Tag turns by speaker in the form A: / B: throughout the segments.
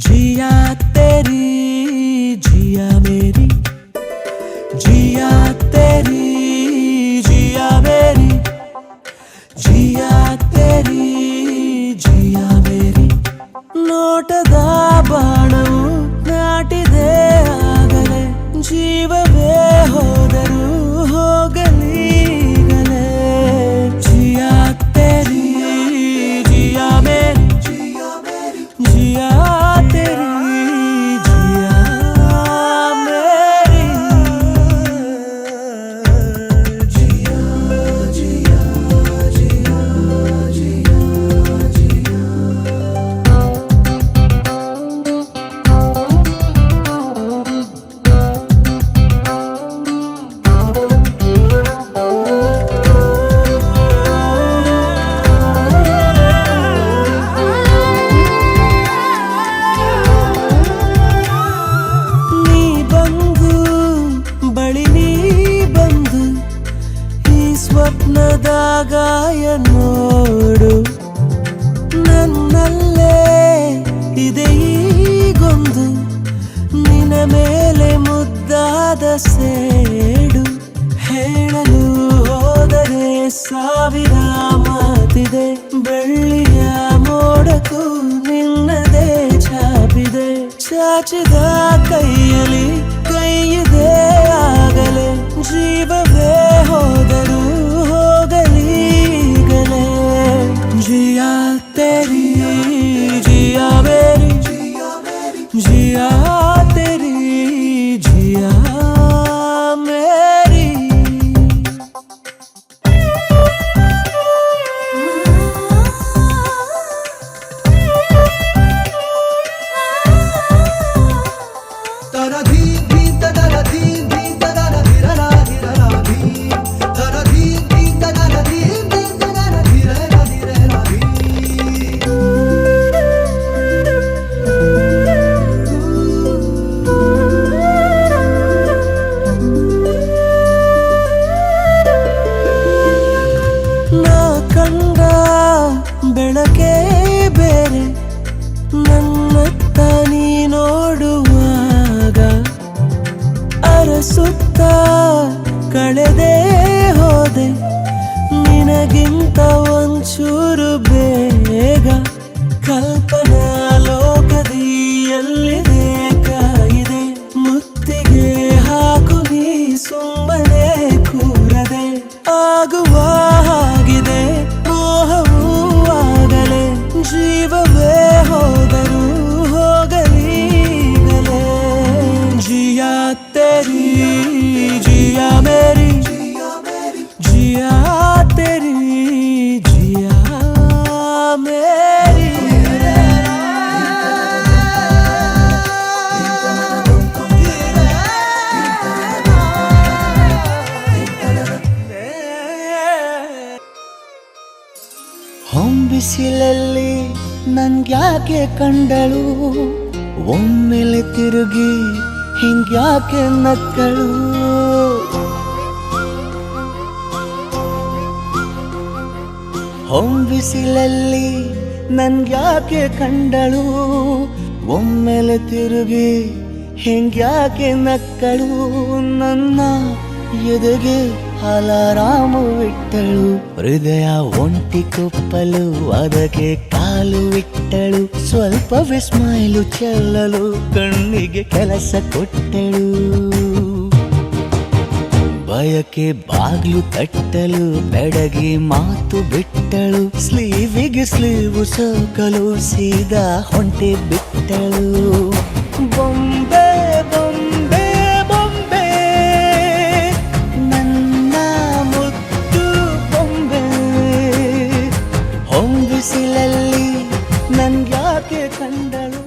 A: जिया तेरी जिया मेरी, जिया तेरी जिया मेरी, जिया तेरी जिया मेरी. ನೋಟದ ಬಾಣವು ನಾಟಿದೆ ಆಗಲೇ, ಜೀವವೇ ಹೋದರೂ ಹೋಗಲೀಗಲೇ. ಜಿಯಾ ತೆರಿ ಜಿಯಾ ಮೇರಿ, ಜಿಯಾ ತೆರಿ ಜಿಯಾ ಮೇರಿ. ಜಿಯಾ ಜಿಯಾ ಜಿಯಾ ಜಿಯಾ ಜಿಯಾ. ನೀ ಬಂದು ಬಳಿ ನೀ ಬಂದು ಈ ಸ್ವಪ್ನದ ಗಾಯ ನೋಡು, ನನ್ನಲ್ಲೇ ಇದೆ ಈಗೊಂದು ನಿನ್ನ ಮೇಲೆ ಮುದ್ದಾದ ಸೇಡು. ಹೇಳಲು ಹೋದರೆ ಸಾವಿರ ಮಾತಿದೆ, ಬೆಳ್ಳಿಯ ಮೋಡಕ್ಕೂ ನಿನ್ನದೇ ಛಾಪಿದೆ. ಚಾಚಿದ ಕೈಯಲ್ಲಿ ಕೈಯಿದೆ ಆಗಲೇ, ಜೀವವೇ ಹೋದರೂ ಹೋಗಲೀಗಲೇ. ಜಿಯಾ ತೆರಿ ಜಿಯಾ ಮೇರಿ, ಜಿಯಾ ತೆರಿ ಜಿಯಾ ಮೇರಿ. ನಾ ಕಂಡ ಬೆಳಕೇ ಬೇರೆ, ನನ್ನತ್ತ ನೀ ನೋಡುವಾಗ ಅರಸುತ್ತ ಕಳೆದೇ ಹೋದೆ, ನಿನಗಿಂತ ಒಂಚೂರು ಬೇಗ. ಕಲ್ಪನಾ ಲೋಕದಿ ಎಲ್ಲಿದೆ ಕಾಯಿದೆ, ಮುತ್ತಿಗೆ ಹಾಕು ನೀ ಸುಮ್ಮನೆ ಕೂರದೆ. ಆಗುವ ಹಾಗಿದೆ ಮೋಹವೂ ಆಗಲೇ, ಜೀವವೇ ಹೋದರೂ ಹೋಗಲೀಗಲೇ. ಜಿಯಾ ತೆರಿ ಜಿಯಾ ಮೇರಿ, ಜಿಯಾ ತೆರಿ ಜಿಯಾ ಮೇರಿ.
B: ಹೊಂಬಿಸಿಲಲ್ಲಿ ನನ್ಗ್ಯಾಕೆ ಕಂಡಳು, ಒಮ್ಮೆಲೆ ತಿರುಗಿ ಹಿಂಗ್ಯಾಕೆ ನಕ್ಕಳು. ಹೊಂಬಿಸಿಲಲ್ಲಿ ನನ್ಗ್ಯಾಕೆ ಕಂಡಳು, ಒಮ್ಮೆಲೆ ತಿರುಗಿ ಹಿಂಗ್ಯಾಕೆ ನಕ್ಕಳು. ನನ್ನ ಎದೆಗೆ ಅಲಾರಾಮು ಇಟ್ಟಳು, ಹೃದಯ ಒಂಟಿ ಕೊಪ್ಪಲು ಅದಕ್ಕೆ ಕಾಲು ಇಟ್ಟಳು. ಸ್ವಲ್ಪವೇ ಸ್ಮೈಲು ಚೆಲ್ಲಲು ಕಣ್ಣಿಗೆ ಕೆಲಸ ಕೊಟ್ಟಳು. ಬಯಕೆ ಬಾಗ್ಲು ತಟ್ಟಲು ಬೆಡಗಿ ಮಾತು ಬಿಟ್ಟಳು, ಸ್ಲೀವಿಗೆ ಸ್ಲೀವು ಸೋಕಲು ಸೀದಾ ಹೊಂಟೆ ಬಿಟ್ಟಳು. ಬೊಂಬೆ ಬೊಂಬೆ ಬೊಂಬೆ ನನ್ನ ಮುದ್ದು ಬೊಂಬೆ, ಹೊಂಬಿಸಿಲಲ್ಲಿ ನನ್ಗ್ಯಾಕೆ ಕಂಡಳು.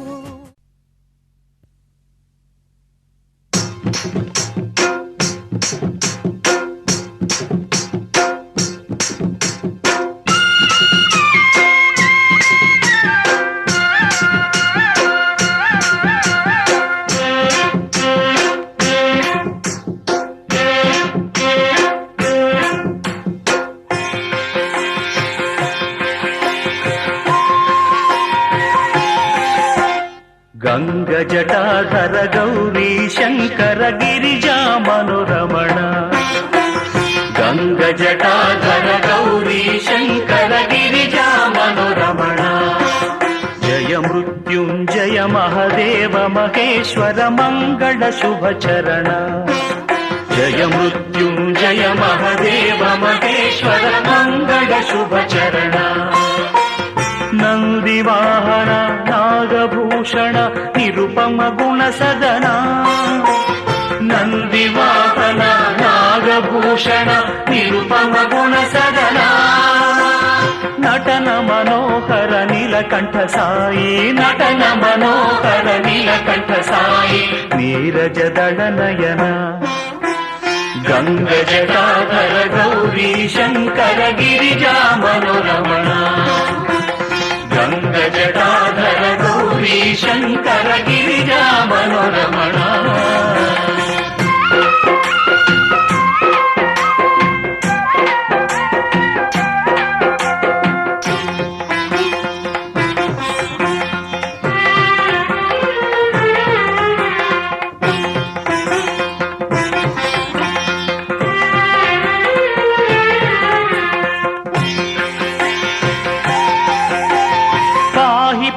A: ಗಂಗಜಟಾಧರ ಗೌರಿ ಶಂಕರ ಗಿರಿಜಾ ಮನೋರಮಣ ಗಂಗಜಟಾಧರ ಗೌರಿ ಶಂಕರ ಗಿರಿಜಾ ಮನೋರಮಣ ಜಯ ಮೃತ್ಯುಂಜಯ ಮಹದೇವ ಮಹೇಶ್ವರ ಮಂಗಳ ಶುಭ ಚರಣ ಜಯ ಮೃತ್ಯುಂಜಯ ಮಹದೇವ ಮಹೇಶ್ವರ ಮಂಗಳ ಶುಭ ಚರಣ ನಂದಿವಾಹನ ನಾಗಭೂಷಣ ನಿರುಪಮ ಗುಣ ಸದನ ನಂದಿವಾಹನ ನಾಗಭೂಷಣ ನಿರುಪಮ ಗುಣ ಸದನ ನಟನ ಮನೋಹರ ನೀಲಕಂಠ ಸಾಯಿ ನಟನ ಮನೋಹರ ನೀಲಕಂಠ ಸಾಯಿ ನೀರಜದಳ ನಯನ ಗಂಗಜಟಾಧರ ಗೌರಿ ಶಂಕರ ಗಿರಿಜಾ ಮನೋರಮಣ ಗಂಗಜಟಾಧರ ಗೌರಿ ಶಂಕರ ಗಿರಿಜಾ ಮನೋರಮಣ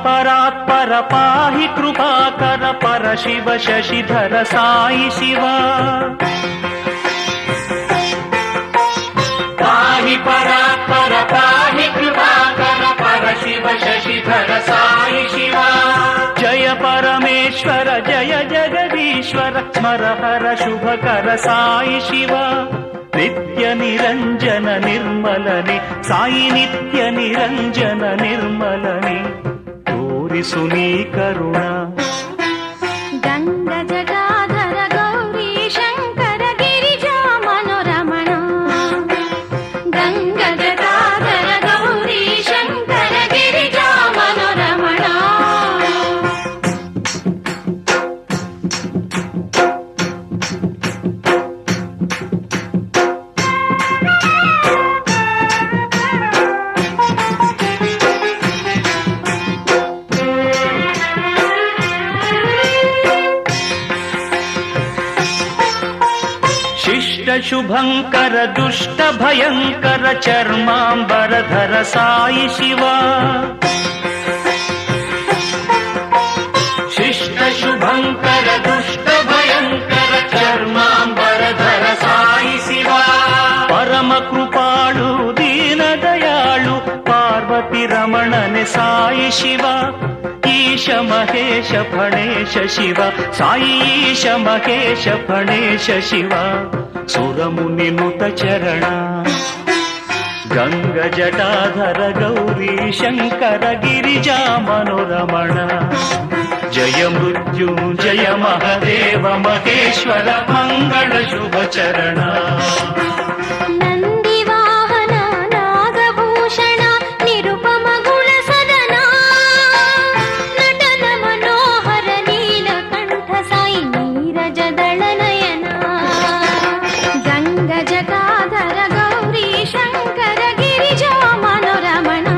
A: ಪರಾತ್ಪರ ಪಾಹಿ ಕೃಪಾಕರ ಪರ ಶಿವ ಶಶಿಧರ ಸಾಯಿ ಶಿವ ಪಾಹಿ ಪರಾತ್ಪರ ಪಾಹಿ ಕೃಪಾಕರ ಪರ ಶಿವ ಶಶಿಧರ ಸಾಯಿ ಶಿವ ಜಯ ಪರಮೇಶ್ವರ ಜಯ ಜಗದೀಶ್ವರ ಸ್ಮರ ಹರ ಶುಭಕರ ಸಾಯಿ ಶಿವ ನಿತ್ಯ ನಿರಂಜನ ನಿರ್ಮಲನೆ ಸಾಯಿ ನಿತ್ಯ ನಿರಂಜನ ನಿರ್ಮಲನೆ ತೋರಿಸು ನೀ ಕರುಣ
C: ಗಂಗಜಟಾಧರ ಗೌರಿ ಶಂಕರ ಗಿರಿಜಾ ಮನೋರಮಣ ಗಂಗಜಟಾಧರ ಗೌರಿ ಶಂಕರ ಗಿರಿಜಾ ಮನೋರಮಣ
A: ಶುಭಂಕರ ದುಷ್ಟ ಭಯಂಕರ ಚರ್ಮಾಂಬರಧರ ಸಾಯಿ ಶಿವ ಶಿಷ್ಟ ಶುಭಂಕರ ದುಷ್ಟ ಭಯಂಕರ ಚರ್ಮಾಂಬರಧರ ಸಾಯಿ ಶಿವ ಪರಮ ಕೃಪಾಳು ದೀನ ದಯಾಳು ಪಾರ್ವತಿ ರಮಣನೆ ಸಾಯಿ ಶಿವ ಈಶ ಮಹೇಶ ಫಣೇಶ ಶಿವ ಸಾಯಿ ಈಶ ಮಹೇಶ ಫಣೇಶ ಶಿವ ಸುರಮುನಿನುತ ಚರಣ ಗಂಗಜಟಾಧರ ಗೌರಿ ಶಂಕರ ಗಿರಿಜಾ ಮನೋರಮಣ ಜಯ ಮೃತ್ಯುಂಜಯ ಮಹದೇವ ಮಹೇಶ್ವರ ಮಂಗಳ ಶುಭ ಚರಣ
C: ನಂದಿವಾಹನ ನಾಗಭೂಷಣ ನಿರುಪಮ ಗುಣ ಸದನ ನಟನ ಮನೋಹರ ನೀಲಕಂಠ ಸಾಯಿ ನೀರಜದಳ ನಯನ ಗಂಗಜಟಾಧರ ಗೌರಿ ಶಂಕರ ಗಿರಿಜಾ ಮನೋರಮಣ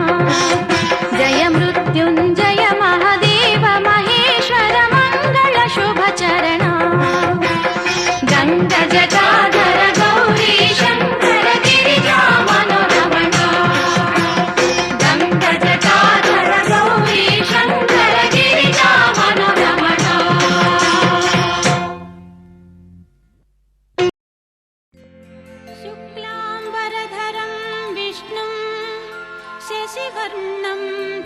C: ಜಯ ಮೃತ್ಯುಂಜಯ ಮಹದೇವ ಮಹೇಶ್ವರ ಮಂಗಳ ಶುಭ ಚರಣ ಗಂಗಜಟಾಧರ ಗೌರಿ ಶಂಕರ ಗಿರಿಜಾ ಮನೋರಮಣ ಗಂಗಜಟಾಧರ ಗೌರಿ ಶಂಕರ ಗಿರಿಜಾ ಮನೋರಮಣ शुक्लाम्बरधरं विष्णुं शशिवर्णं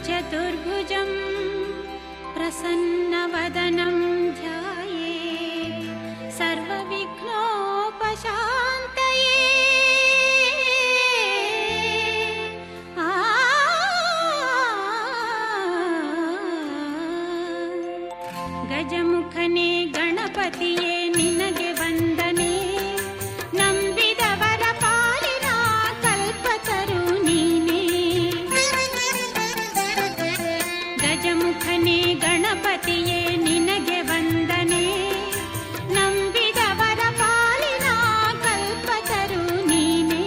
C: चतुर्भुजं प्रसन्नवदनं ध्यायेत् सर्वविघ्नोपशान्तये गजमुखने गणपतिये निनगे वन्दने ನಂಬಿದವರ ಪಾಲಿನ ಕಲ್ಪತರು ನೀನೇ ಗಜಮುಖನೇ ಗಣಪತಿಯೇ ನಿನಗೆ ವಂದನೆ ನಂಬಿದವರ ಪಾಲಿನ ಕಲ್ಪತರು ನೀನೇ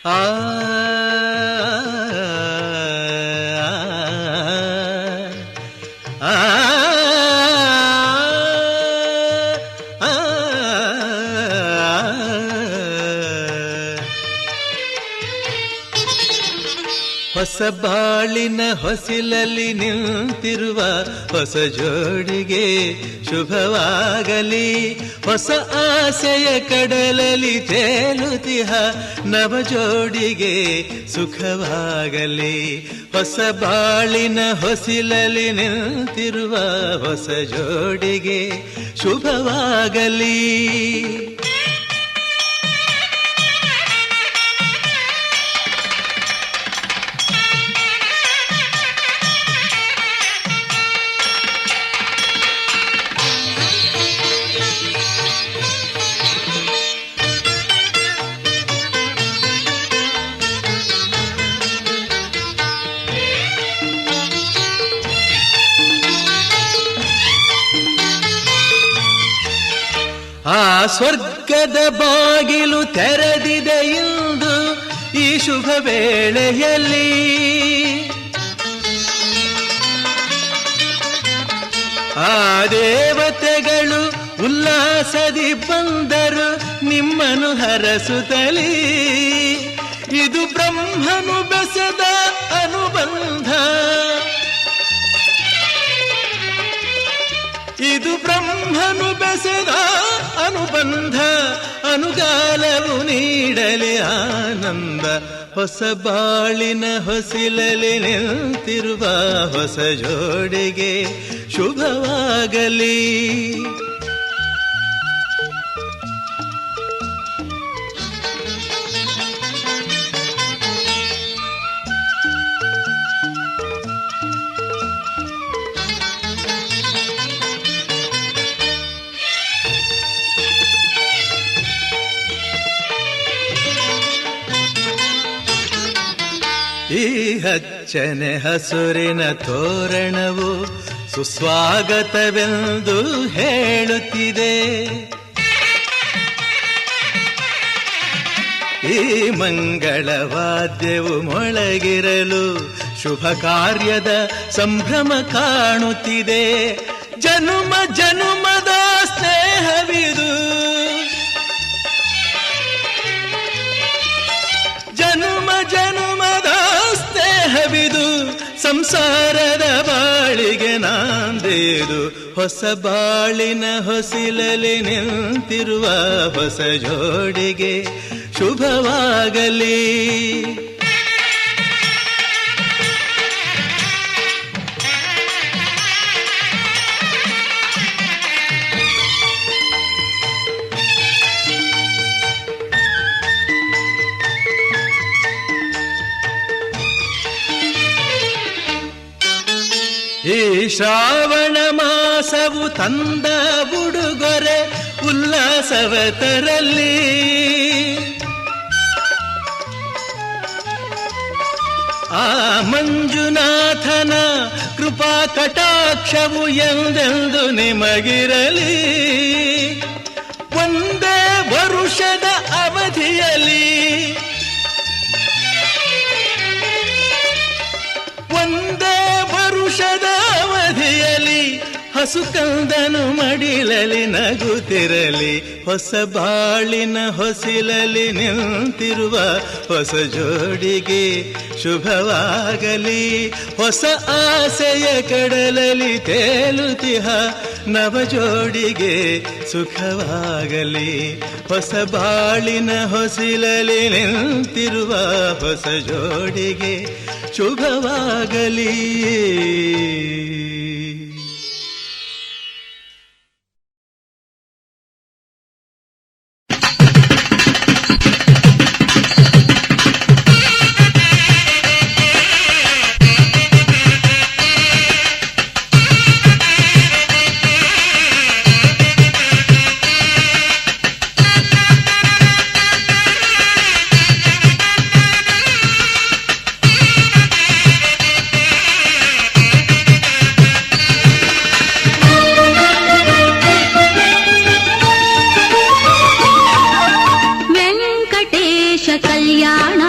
B: ಆ ಹೊಸ ಬಾಳಿನ ಹೊಸಿಲಲ್ಲಿ ನಿಂತಿರುವ ಹೊಸ ಜೋಡಿಗೆ ಶುಭವಾಗಲಿ. ಹೊಸ ಆಸೆಯ ಕಡಲಲ್ಲಿ ತೇಲುತಿಹ ನವ ಜೋಡಿಗೆ ಸುಖವಾಗಲಿ. ಹೊಸ ಬಾಳಿನ ಹೊಸಿಲಲ್ಲಿ ನಿಂತಿರುವ ಹೊಸ ಜೋಡಿಗೆ ಶುಭವಾಗಲಿ. ಆ ಸ್ವರ್ಗದ ಬಾಗಿಲು ತೆರೆದಿದೆ ಇಂದು ಈ ಶುಭ ವೇಳೆಯಲ್ಲಿ. ಆ ದೇವತೆಗಳು ಉಲ್ಲಾಸದಿ ಬಂದರು ನಿಮ್ಮನ್ನು ಹರಸುತ್ತಲೀ. ಇದು ಬ್ರಹ್ಮನು ಬೆಸೆದ ಅನುಬಂಧ, ಇದು ಬ್ರಹ್ಮನು ಬೆಸೆದ ಅನುಬಂಧ. ಅನುಗಾಲವು ನೀಡಲಿ ಆನಂದ. ಹೊಸ ಬಾಳಿನ ಹೊಸಿಲಲ್ಲಿ ನಿಂತಿರುವ ಹೊಸ ಜೋಡಿಗೆ ಶುಭವಾಗಲಿ. ಈ ಹಚ್ಚನೆ ಹಸುರಿನ ತೋರಣವು ಸುಸ್ವಾಗತವೆಂದು ಹೇಳುತ್ತಿದೆ. ಈ ಮಂಗಳವಾದ್ಯವು ಮೊಳಗಿರಲು ಶುಭ ಕಾರ್ಯದ ಸಂಭ್ರಮ ಕಾಣುತ್ತಿದೆ. ಜನುಮ ಜನುಮದ ಸ್ನೇಹವಿದು, ಜನುಮ ಜನುಮದ ಸ್ನೇಹವಿದು. ಸಂಸಾರದ ಬಾಳಿಗೆ ನಾಂದೇದು. ಹೊಸ ಬಾಳಿನ ಹೊಸಿಲಲ್ಲಿ ನಿಂತಿರುವ ಹೊಸ ಜೋಡಿಗೆ ಶುಭವಾಗಲಿ. ಈ ಶ್ರಾವಣ ಮಾಸವು ತಂದ ಉಡುಗೊರೆ ಉಲ್ಲಾಸವ ತರಲಿ. ಆ ಮಂಜುನಾಥನ ಕೃಪಾ ಕಟಾಕ್ಷವು ಎಂದೆಂದು ನಿಮಗಿರಲಿ. ಒಂದೇ ವರುಷದ ಅವಧಿಯಲ್ಲಿ, ಒಂದೇ ವರುಷದ ಅವಧಿಯಲ್ಲಿ ಹಸುಕಂದನು ಮಡಿಲಲಿ ನಗುತ್ತಿರಲಿ. ಹೊಸ ಬಾಳಿನ ಹೊಸಿಲಲ್ಲಿ ನಿಂತಿರುವ ಹೊಸ ಜೋಡಿಗೆ ಶುಭವಾಗಲಿ. ಹೊಸ ಆಸೆಯ ಕಡಲಲ್ಲಿ ತೇಲುತಿಹ ನವ ಜೋಡಿಗೆ ಸುಖವಾಗಲಿ. ಹೊಸ ಬಾಳಿನ ಹೊಸಿಲಲ್ಲಿ ನಿಂತಿರುವ ಹೊಸ ಜೋಡಿಗೆ ಶುಭವಾಗಲಿ.
C: ಕಲ್ಯಾಣ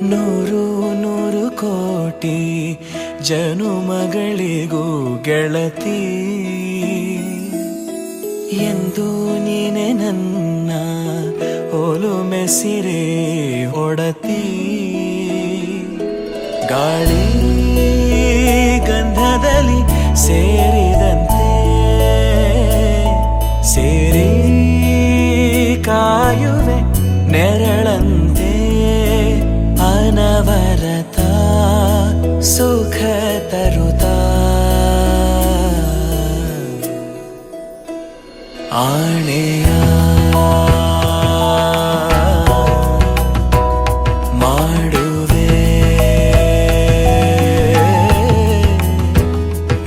D: ನೂರು ನೂರು ಕೋಟಿ ಜನುಮಗಳಿಗೂ ಗೆಳತಿ ಎಂದು ನೀನೆ ನನ್ನ ಒಲುಮೆ ಸಿರೆ ಒಡತಿ ಗಾಳಿ ಗಂಧದಲ್ಲಿ ಸೇರಿದಂತೆ ಸೇರಿ ಕಾಯುವೆ ನೆರಳಂತೆ ಅನವರತ ಸುಖ ತರುತ್ತಾ ಆಣೆಯ ಮಾಡುವೆ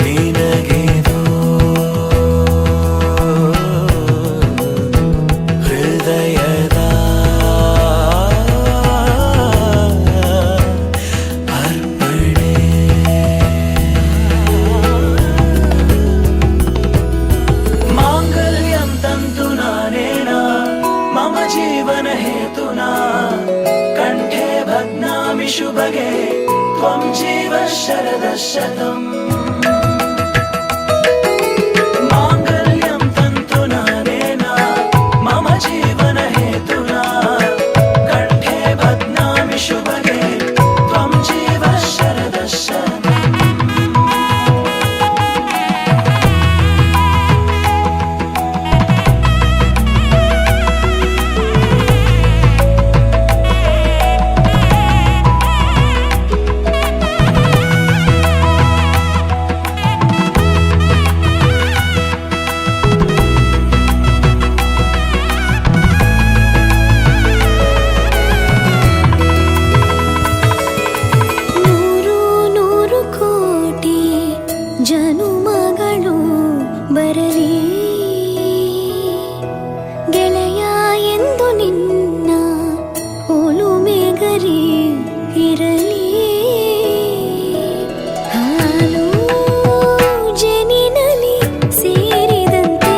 D: ನಿನಗೆದು ಹೃದಯದ ಅರ್ಪಣೆ ಮಾಂಗಲ್ಯಂ ತಂತು ನಾನೇನ ಮಮ ಜೀವನ ಹೇತುನಾ ಕಂಠೆ ಭಗ್ನಾಮಿ ಶುಭಗೆ ತ್ವಂ ಜೀವ ಶರದ ಶತಂ ಮಾಂಗಲ್ಯಂ ತಂತು ನಾನೇನ ಮಮ ಜೀವನ ಹೇತುನಾ ಕಂಠೆ ಭಗ್ನಾಮಿ ಶುಭಗೆ ತ್ವಂ ಜೀವ ಶರದ ಶತಂ
E: ನೂರು ನೂರು ಕೋಟಿ ಜನುಮಗಳು ಬರಲಿ ಗೆಳೆಯ ಎಂದು ನಿನ್ನ ಒಲುಮೆ ಗರಿ ಇರಲಿ ಹಾಲು ಜನಿನಲಿ ಸೇರಿದಂತೆ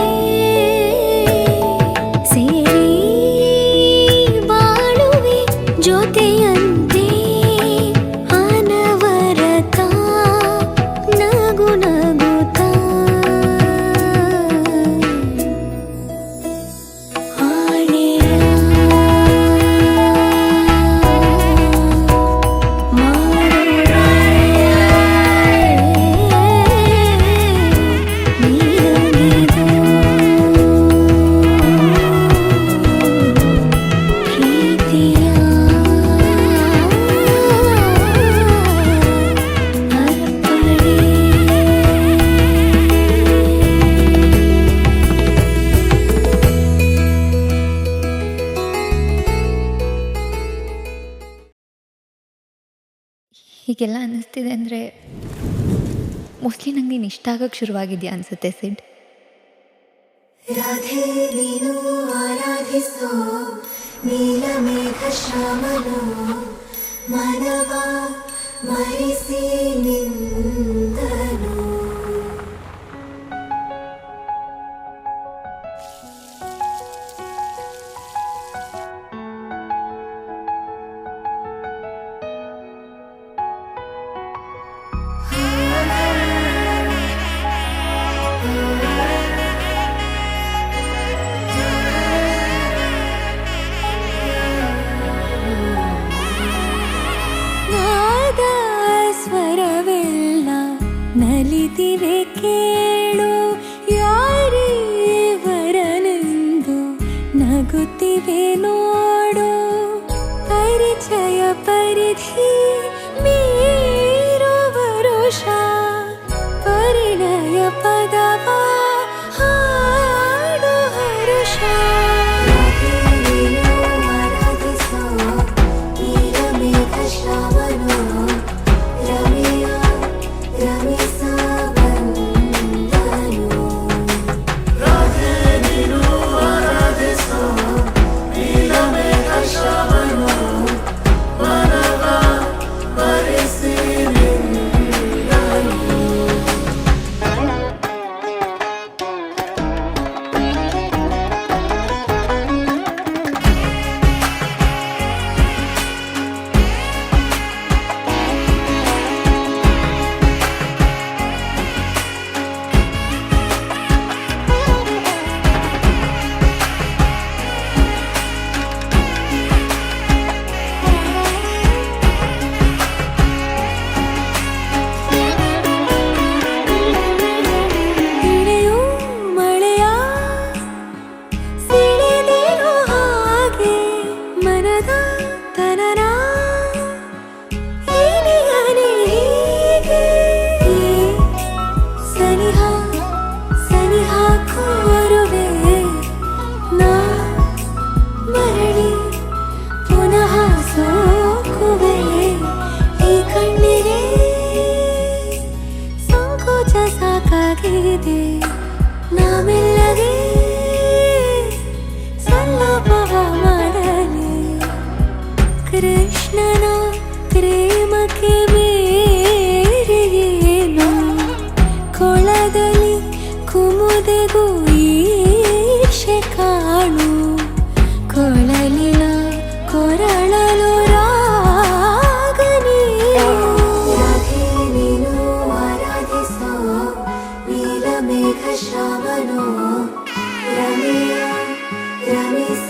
E: ಸೇರಿ ಬಾಳುವೆ ಜೊತೆಯಂತೆ ಅನವರತ ನಗು ನಗುತ್ತಾ ಆಣೆಯ
F: ಹೀಗೆಲ್ಲ ಅನ್ನಿಸ್ತಿದೆ ಅಂದರೆ ಮೋಸ್ಟ್ಲಿ ನಂಗೆ ನೀನು ಇಷ್ಟ ಆಗೋಕ್ಕೆ ಶುರುವಾಗಿದೆಯಾ ಅನಿಸುತ್ತೆ ಸಿಡ್.
E: ರಾಧೆ ನೀನು ಆರಾಧಿಸೋ ನೀಲಮೇಘ ಶ್ಯಾಮನು ಮನವ ಮರಿಸಿ ನಿಂದನು ನಾದ ಸ್ವರವೆಲ್ಲ ನಲಿದಿವೆ ಕೇಳು ಯಾರೇ ವರನೆಂದು ನಗುತ್ತಿವೆ ನೋಡು ಪರಿಚಯ ಪರಿಧಿ ಮೀರು ವರುಷ ಪರಿಣಯ ಪದವ ಹಾಡು ಹರುಷ ಶ್ರಾವಣ ರಮೆಯ ರಮಿಸ ಬಂದನು ಕೃಷ್ಣನ ಪ್ರೇಮಕ್ಕೆ ಬೇರೆ ಏನು ಕೊಳದಲ್ಲಿ ಕುಮುದೆಗೂ ಈಶೆ ಕಾಣು ಕೊಳಲಿನ ಕೊರಳಲು ರಾಗ ನೀನು ಆರಾಧಿಸೋ ನೀಲಮೇಘ ಶ್ರಾವಣೋ ರಮೆಯ ರಮಿಸ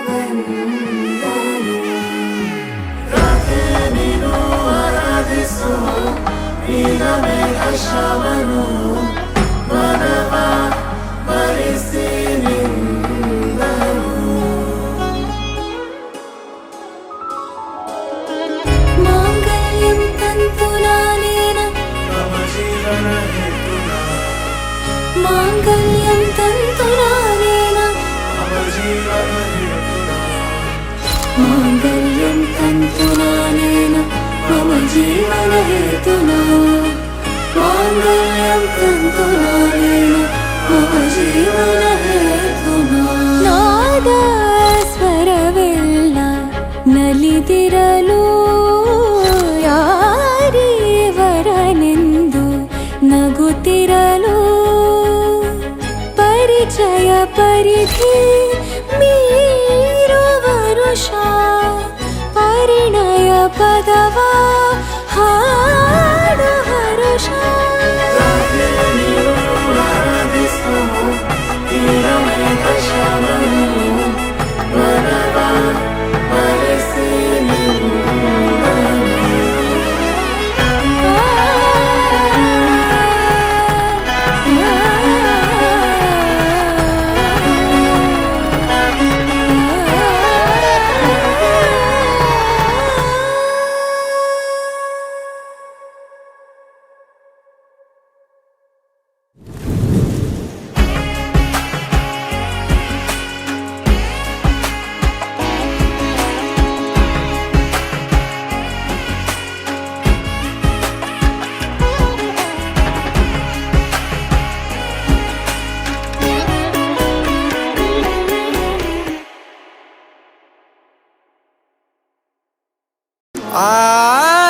E: ಬಂದನು ನೀನು ಆರಾಧಿಸೋ ನೀಲಮೇಘ ಶ್ರಾವಣೋ ಮನವ ಮರೆಸಿ ಮಾಂಗಲ್ಯಂ ತಂತು ನಾನೇನ ಮಾಂಗಲ್ಯಂ ತಂತು ನಾನೇನ ಮಾಂಗಲ್ಯಂ ತಂತು ನಾನೇನ ಮಮ ಜೀವನ ಹೇತುನಾ ಮಾಂಗಲ್ಯಂ ತಂತು ನಾನೇನ ಮಮ ಜೀವನ ಹೇತುನಾ ನಾದ ಸ್ವರವೆಲ್ಲ ನಲಿದಿರಲು ಯಾರೀವರನೆಂದು ನಗುತ್ತಿರಲು ಪರಿಚಯ ಪರಿಧಿ ಮೀರುವ ವರುಷ ಪರಿಣಯ ಪದವ ಹಾಡು ಹರುಷ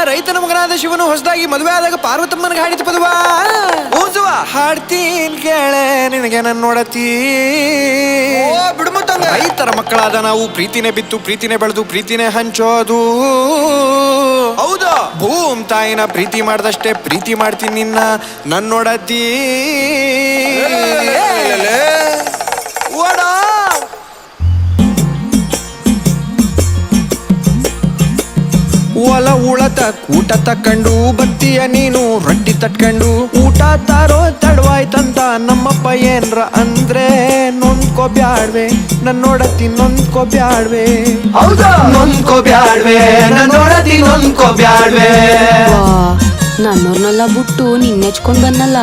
G: ರೈತನ ಮಗನಾದ ಶಿವನು ಹೊಸದಾಗಿ ಮದುವೆ ಆದಾಗ ಪಾರ್ವತಮ್ಮನಿಗೆ ಹಾಡಿದ ಪದವಾ ಓಸುವ ಹಾಡ್ತೀನಿ ಕೇಳೆ ನಿನಗೆ ನನ್ನ ನೋಡತಿ ಬಿಡುಮತ್ತಂಗ ರೈತರ ಮಕ್ಕಳಾದ ನಾವು ಪ್ರೀತಿನೇ ಬಿತ್ತು ಪ್ರೀತಿನೇ ಬೆಳೆದು ಪ್ರೀತಿನೇ ಹಂಚೋದು ಹೌದು ಭೂಮ್ ತಾಯಿನ ಪ್ರೀತಿ ಮಾಡ್ದಷ್ಟೇ ಪ್ರೀತಿ ಮಾಡ್ತೀನಿ ನಿನ್ನ ನನ್ನ ನೋಡತಿ ಓಡಾ ಒಲ ಉಳತ ಊಟ ತಕ್ಕಂಡು ಬತ್ತೀಯ ನೀನು ರೊಟ್ಟಿ ತಟ್ಕಂಡು ಊಟ ತಾರೋ ತಡವಾಯ್ತಂತ ನಮ್ಮಪ್ಪ ಏನ್ರ ಅಂದ್ರೆ ನೊಂದ್ಕೋಬ್ಯಾಡ್ವೆ ನನ್ ನೋಡತಿ ನೊಂದ್ಕೋಬ್ಯಾಡ್ವೆ ಹೌದಾ ನೊಂದ್ಕೋಬ್ಯಾಡ್ವೆ ನನ್ ನೋಡತಿ ನೊಂದ್ಕೋಬ್ಯಾಡ್ವೆ
H: ನನ್ನೋರ್ನೆಲ್ಲ ಬಿಟ್ಟು ನಿನ್ನೆಚ್ಕೊಂಡ್ ಬನ್ನಲ್ಲ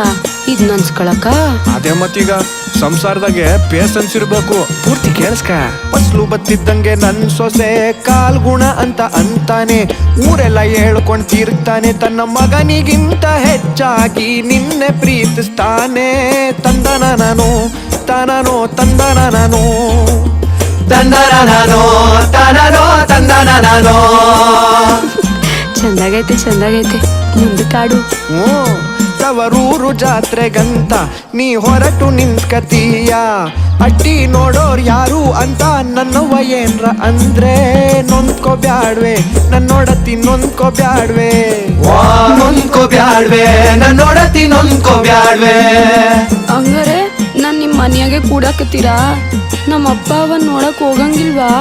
H: ಇದ್ ನನ್ಸ್ಕೊಳಕ
G: ಅದೇ ಮತ್ತೀಗ ಸಂಸಾರದಾಗೆ ಪೇಸನ್ಸ್ ಇರ್ಬೇಕು ಪೂರ್ತಿ ಕೇಳಿಸ್ಕ ಫಸ್ಲು ಬತ್ತಿದ್ದಂಗೆ ನನ್ ಸೊಸೆ ಕಾಲ್ ಗುಣ ಅಂತ ಅಂತಾನೆ ಊರೆಲ್ಲ ಹೇಳ್ಕೊಂಡ್ ತಿರುಗ್ತಾನೆ ತನ್ನ ಮಗನಿಗಿಂತ ಹೆಚ್ಚಾಗಿ ನಿನ್ನೆ ಪ್ರೀತಿಸ್ತಾನೆ ತಂದನ ನಾನು ತನನೋ ತಂದನ ನಾನು ತಂದನ ನಾನು ತನನೋ ತಂದನ ನಾನು
H: ಚಂದಾಗೈತೆ ಚಂದಾಗೈತೆ ಮುಂದೆ ಕಾಡು
G: ತವರೂರು ಜಾತ್ರೆಗಂತ ನೀ ಹೊರಟು ನಿಂತ್ಕತೀಯ ಅಟ್ಟಿ ನೋಡೋರ್ ಯಾರು ಅಂತ ನನ್ನವ್ವ ಏನ್ರ ಅಂದ್ರೆ ನೊಂದ್ಕೋಬ್ಯಾಡ್ವೆ ನನ್ ನೋಡತಿ ನೊಂದ್ಕೋಬ್ಯಾಡ್ವೆ ನೊಂದ್ಕೋಬ್ಯಾಡ್ವೆ ನನ್ ನೋಡತಿ ನೊಂದ್ಕೋಬ್ಯಾಡ್ವೆ
H: ಹಂಗಾರೆ ನಾನ್ ನಿಮ್ ಮನ್ಯಾಗೆ ಕೂಡಾಕತ್ತೀರಾ ನಮ್ಮ ಅಪ್ಪ ಅವನ್ ನೋಡಕ್ ಹೋಗಂಗಿಲ್ವಾ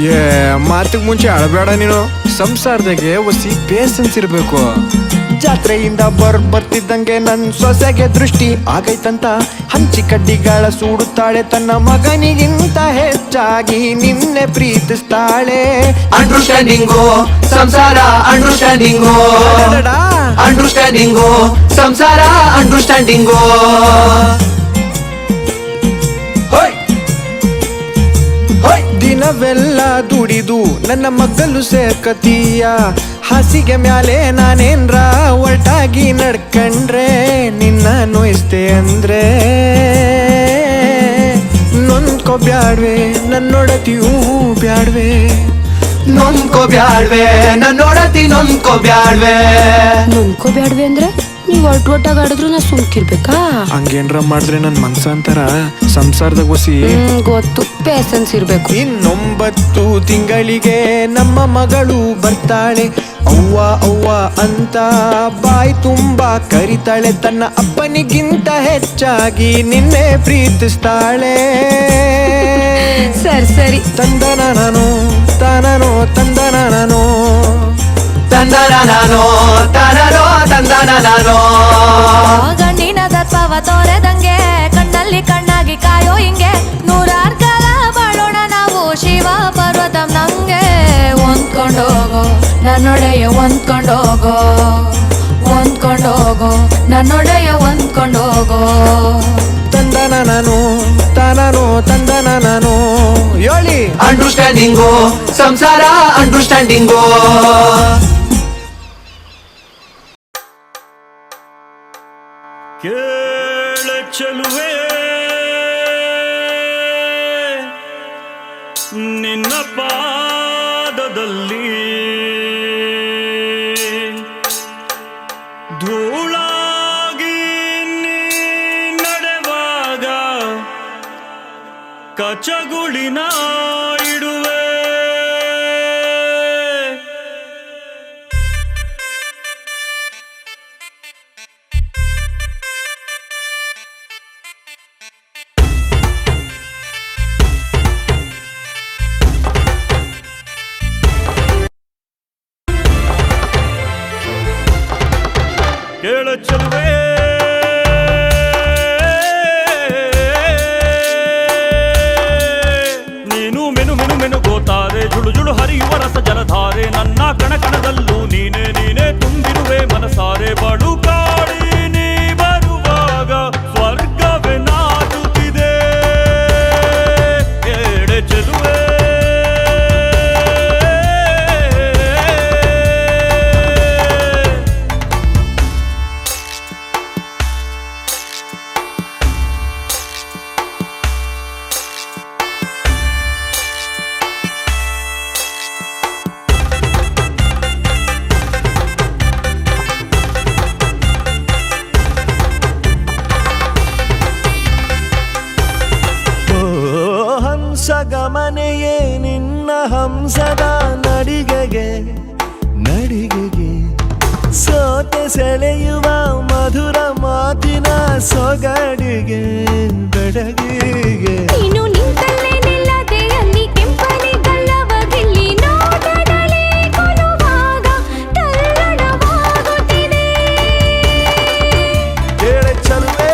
G: ಏ ಮಾತಿಗೆ ಮುಂಚೆ ಅಳಬೇಡ ನೀನು ಸಂಸಾರದಾಗೆ ಒಸಿ ಪೇಸನ್ಸ್ ಇರ್ಬೇಕು ಜಾತ್ರೆಯಿಂದ ಬರ್ತಿದ್ದಂಗೆ ನನ್ ಸೊಸೆಗೆ ದೃಷ್ಟಿ ಆಗೈತಂತ ಹಂಚಿ ಕಡ್ಡಿಗಳ ಸೂಡುತ್ತಾಳೆ ತನ್ನ ಮಗನಿಗಿಂತ ಹೆಚ್ಚಾಗಿ ನಿನ್ನೆ ಪ್ರೀತಿಸ್ತಾಳೆ
D: ಅಂಡರ್ಸ್ಟ್ಯಾಂಡಿಂಗು ಸಂಸಾರ ಅಂಡರ್ಸ್ಟ್ಯಾಂಡಿಂಗು ಅಂಡರ್ಸ್ಟ್ಯಾಂಡಿಂಗು ಸಂಸಾರ ಅಂಡರ್ಸ್ಟ್ಯಾಂಡಿಂಗು
G: ದಿನವೆಲ್ಲ ದುಡಿದು ನನ್ನ ಮಗ್ಗಲು ಸೇರ್ಕತೀಯ ಹಾಸಿಗೆ ಮ್ಯಾಲೆ ನಾನೇನ್ರ ಒಟ್ಟಾಗಿ ನಡ್ಕಂಡ್ರೆ ನಿನ್ನ ನೋಯಿಸ್ತೆ ಅಂದ್ರೆ ನೊಂದ್ಕೋ ಬ್ಯಾಡ್ವೆ ನನ್ನೊಡತಿಯೂ ಬ್ಯಾಡ್ವೆ
D: ನೊಂದ್ಕೋ ಬ್ಯಾಡ್ವೆ ನನ್ನೊಡತಿ ನೊಂದ್ಕೋ ಬ್ಯಾಡ್ವೆ.
H: ನೊಂದ್ಕೋಬ್ಯಾಡ್ವೆ ಅಂದ್ರೆ ನೀವ್ ಒಟ್ಟಾಗ ಆಡಿದ್ರು ನಾ ಸುಮ್ಕಿರ್ಬೇಕಾ?
G: ಹಂಗೇನ್ರ ಮಾಡಿದ್ರೆ ನನ್ ಮನ್ಸ ಅಂತಾರ ಸಂಸಾರದಾಗ ಒಸಿ.
H: ಗೊತ್ತು, ಪೇಸನ್ಸ್ ಇರ್ಬೇಕು.
G: 9 ತಿಂಗಳಿಗೆ ನಮ್ಮ ಮಗಳು ಬರ್ತಾಳೆ, ಅವ್ವ ಅವ್ವ ಅಂತ ಬಾಯಿ ತುಂಬಾ ಕರಿತಾಳೆ. ತನ್ನ ಅಪ್ಪನಿಗಿಂತ ಹೆಚ್ಚಾಗಿ ನಿನ್ನೆ ಪ್ರೀತಿಸ್ತಾಳೆ.
H: ಸರಿ
G: ತಂದನ ನಾನು ತಾನನೋ ತಂದನ ನಾನು
D: ತಂದನ ನಾನು ತನನೋ ತಂದನ ನಾನು.
E: ಗಣ್ಣಿನ ದರ್ಪವ ತೋರೆದಂಗೆ ಕಣ್ಣಲ್ಲಿ ಕಣ್ಣಾಗಿ ಕಾಯೋ ಹಿಂಗೆ ನೂರಾರು ಕಾಲ ಬಾಳೋಣ ನಾವು ಶಿವ ಪರ್ವತಂ ನಂಗೆ. ಹೊಂದ್ಕೊಂಡೋಗೋ ನನ್ನೊಡೆಯ ಹೊಂದ್ಕೊಂಡೋಗೋ, ಹೊಂದ್ಕೊಂಡೋಗೋ ನನ್ನೊಡೆಯ ಹೊಂದ್ಕೊಂಡೋಗೋ.
G: ತಂದನ ನಾನು ತಾನನೋ ತಂದನ ನಾನು. ಯೋಳಿ
D: ಅಂಡರ್ಸ್ಟ್ಯಾಂಡಿಂಗು ಸಂಸಾರ ಅಂಡರ್ಸ್ಟ್ಯಾಂಡಿಂಗು.
A: ಕೇಳ ಚೆಲುವೆ ನಿನ್ನ ಪಾದದಲ್ಲಿ ಧೂಳಾಗಿ ನೀ ನಡೆವಾಗ ಕಚಗುಳಿನ ಇಡುವೆ. ಕೇಳ ಚೆಲುವೆ ನೀನು ಮೆನು ಮೆನು ಮೆನು ಗೋತಾರೆ, ಜುಳು ಜುಳು ಹರಿಯುವ ರಸ ಜಲಧಾರೆ. ನನ್ನ ಕಣ ಕಣದಲ್ಲೂ ನೀನೆ ನೀನೆ ತುಂಬಿರುವೆ ಮನಸಾರೆ. ಬಡು ಕಾಡಿ ನೀ ಬರುವಾಗ ಸ್ವರ್ಗವೇ ನಾಟುತ್ತಿದೆ. ಕೇಳ ಚೆಲುವೆ
B: ಗಮನೆಯೇ ನಿನ್ನ ಹಂಸದ ನಡಿಗೆಗೆ ನಡಿಗೆಗೆ ಸೋತೆ ಸೆಳೆಯುವ ಮಧುರ ಮಾತಿನ ಸೊಗಡಿಗೆ ಬೆಡಗಿಗೆ.
C: ನೀನು ನಿಂತಲ್ಲೇ ನಿಲ್ಲದೆ ಅಲ್ಲಿ ಕೆಂಪನೆ ಗಲ್ಲವ ಗಿಲ್ಲಿ ನೋಟದಲ್ಲಿ ಕೊಲುವಾಗ ತಲ್ಲಣವಾಗುತ್ತಿದೆ.
B: ಕೇಳ ಚೆಲುವೆ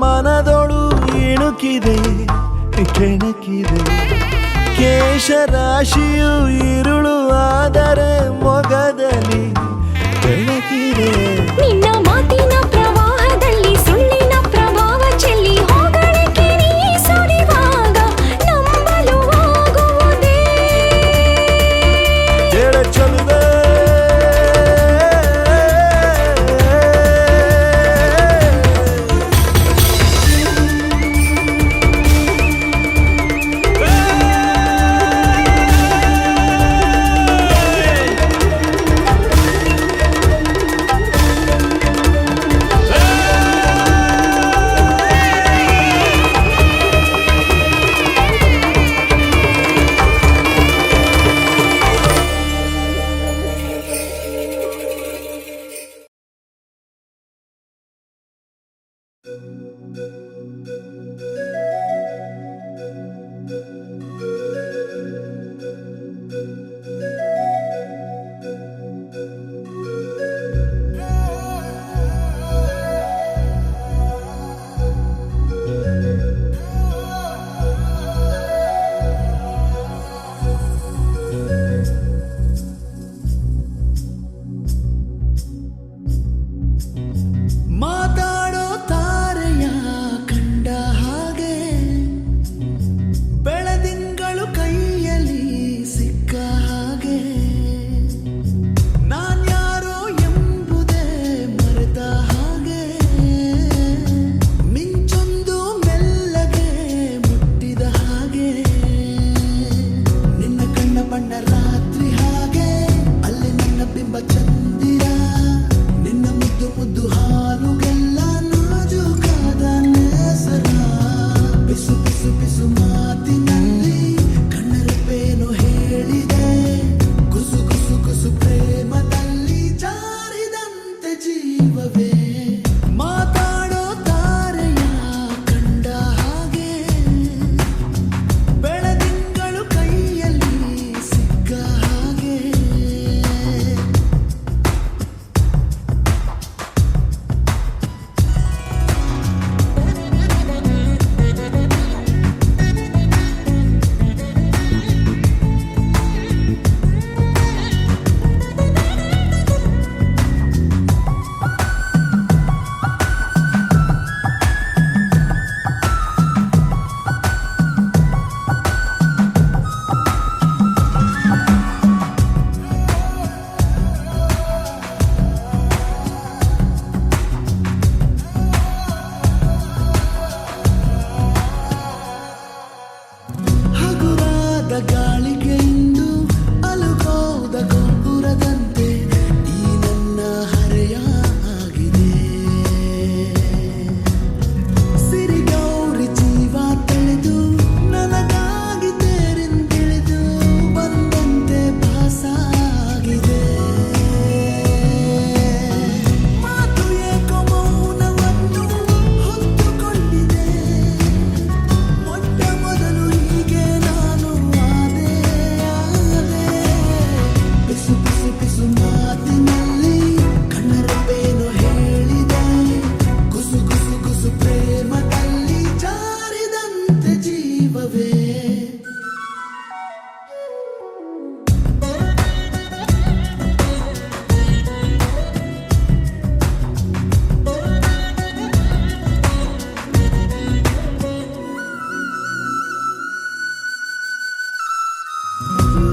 B: ಮನದೊಳು ಇಣುಕಿದೆ ಕೆಣಕಿದೆ. ಕೇಶರಾಶಿಯು ಇರುಳು ಆದರೆ ಮೊಗದಲ್ಲಿ ಬೆಳಕಿದೆ.
C: ನಿನ್ನ ಮಾತಿನ ಪ್ರವಾಹದಲ್ಲಿ ಸುಳ್ಳಿನ ಪ್ರಭಾವ ಚೆಲ್ಲಿ ಹೋಗಳಿಕೆ ನೀ ಸುರಿವಾಗ ನಂಬಲು ಆಗುವುದೇ.
B: ಕೇಳ ಚೆಲುವೆ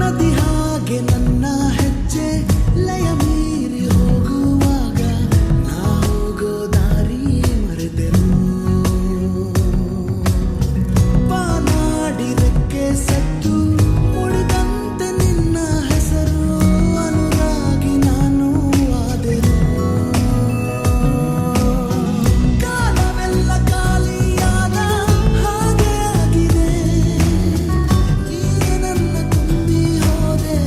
B: ನದಿ ಹಾಗೆ ನನ್ನ ಹೆಜ್ಜೆ ಲಯ ಮೀರಿ ಹೋಗುವಾಗ ನಾ ಹೋಗೋ ದಾರಿ ಮರೆತೆನು ಬಾನಾಡಿದಕ್ಕೆ ಸತ್ತು ಮುಡಿದಂತೆ ನಿನ್ನ ಹೆಸರು ಅನುರಾಗಿ ನಾನು ಆದೆನು ಕಾಲವೆಲ್ಲ ಖಾಲಿಯಾದ ಹಾಗೆ ಆಗಿದೆ ನೀನೇ ನನ್ನ ತುಂಬಿ ಹೋದೆ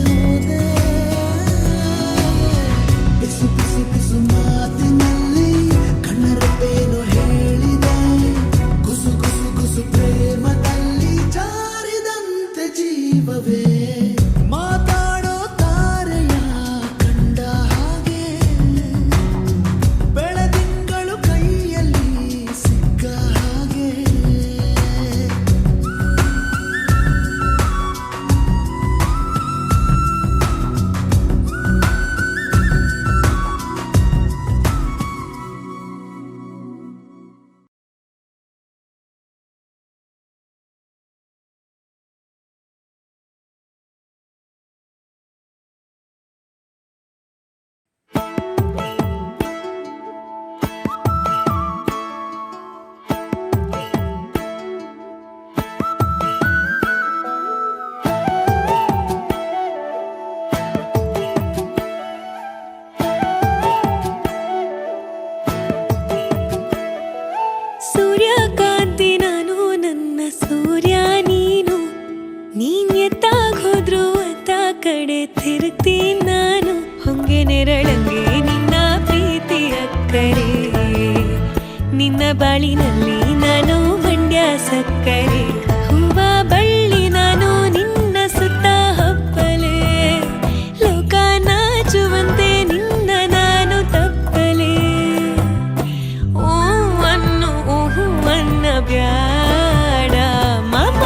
B: ಬಿಸು ಬಿಸು ಬಿಸು ಮಾತಿನಲ್ಲಿ ಕಣ್ಣರಪ್ಪೇನು ಹೇಳಿದೆ ಗುಸು ಗುಸು ಗುಸು ಪ್ರೇಮದಲ್ಲಿ ಜಾರಿದಂತೆ ಜೀವವೇ ಮಾತಾಡೋ ತಾರೆಯ ಕಂಡ ಹಾಗೆ ಬೆಳದಿಂಗಳು ಕೈಯಲ್ಲಿ ಸಿಕ್ಕ ಹಾಗೆ
C: ಸೂರ್ಯಕಾಂತಿ ನಾನು ನನ್ನ ಸೂರ್ಯ ನೀನು ನೀನ್ ಎತ್ತಾಗೋದ್ರು ಅತ್ತ ಕಡೆ ತಿರುಗ್ತೀನಿ ನಾನು ಹೊಂಗೆ ನೆರಳಂಗೆ ನಿನ್ನ ಪ್ರೀತಿ ಅಕ್ಕರೆ ನಿನ್ನ ಬಾಳಿನಲ್ಲಿ ನಾನು ಮಂಡ್ಯ ಸಕ್ಕರೆ ಹೂವ ಬಳ್ಳಿ ನಾನು ನಿನ್ನ ಸುತ್ತ ಹಬ್ಬಲೆ ಲೋಕ ನಾಚುವಂತೆ ನಿನ್ನ ನಾನು ತಪ್ಪಲೆ ಅನ್ನ ಬ್ಯಾಡ ಮಾಮ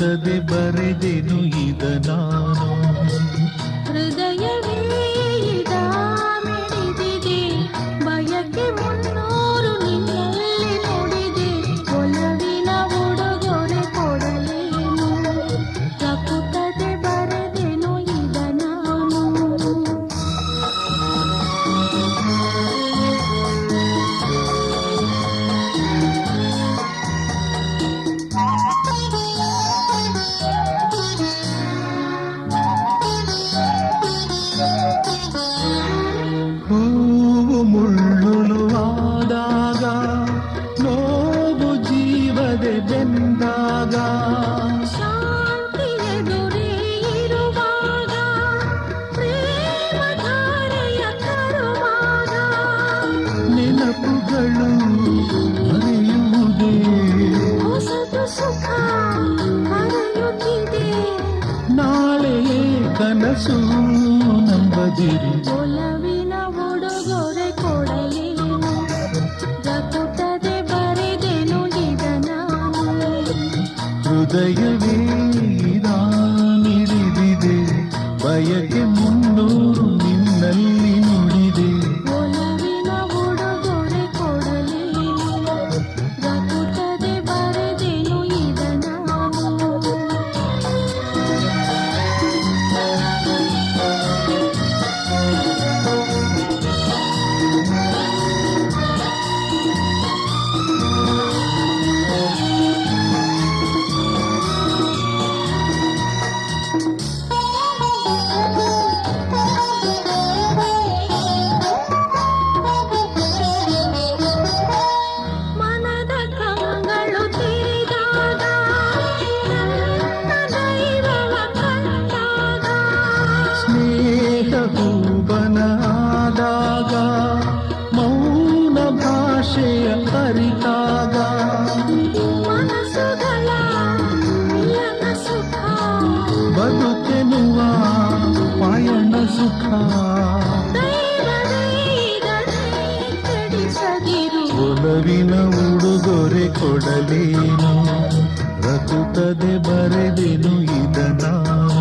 B: ರಕುತ್ತದೆ ಬರೆದೆನು ಇದ ನಾನು
H: ಹೃದಯವೇ ಇದ ಮಿಡಿದಿದೆ ಬಯಕೆ ಮುನ್ನೂರು ನಿನ್ನಲ್ಲಿ ನುಡಿದೆ ಒಲವಿನ ಉಡುಗೊರೆ ಕೊಡಲೇನು ರಕುತ್ತದೆ ಬರೆದೆನು ಇದ ನಾನು
B: ಹೂವು ಮುಳ್ಳುಳುವಾದಾಗ ನೋವು ಜೀವದೆ ಬೆಂದಾಗ
H: ಶಾಂತಿ ಎದುರೇ ಇರುವಾಗ ಪ್ರೇಮಧಾರೆಯ ತರುವಾಗ
B: ನೆನಪುಗಳು ಮರೆಯುವುದೇ
H: ಹೊಸದು ಸುಖ ಹರಿಯುತ್ತಿದೆ
B: ನಾಳೆಯೇ ಕನಸು ನಂಬದಿರಿ
H: ಒಲವಿನ ಉಡುಗೊರೆ ಕೊಡಲೇನು ರಕುತ್ತದೆ ಬರೆದೆನು ಇದ ನಾನು
B: ಹೃದಯವೇ ನಿಡಿದಿದೆ ಬಯಕೆ ಮುನ್ನೂರು ನಿನ್ನಲ್ಲಿ ನುಡಿದೆ
H: ಒಲವಿನ ಉಡುಗೊರೆ ಕೊಡಲೇನು ರಕುತ್ತದೆ ಬರೆದೆನು ಇದ ನಾನು ಮನದ ಕಂಗಳು ತಿರಿದಾಗ ನನ್ನ ದೈವವ ಕಂಡಾಗ
B: ಸ್ನೇಹ ಹೂವನಾದಾಗ ಮೌನ ಭಾಷೆಯ ಅರಿತಾಗ
H: ಮನಸ್ಸುಗಳ ಮಿಲನ ಸುಖ
B: ಬದುಕೆನುವ ಪಯಣ ಸುಖ
H: ದೈವವೇ ಇದನ್ನೇ ಕೆಡಿಸದಿರು
B: ಒಲವಿನ ಉಡುಗೊರೆ ಕೊಡಲೇನು ರಕುತ್ತದೆ ಬರೆದೆನು ಇದ ನಾನು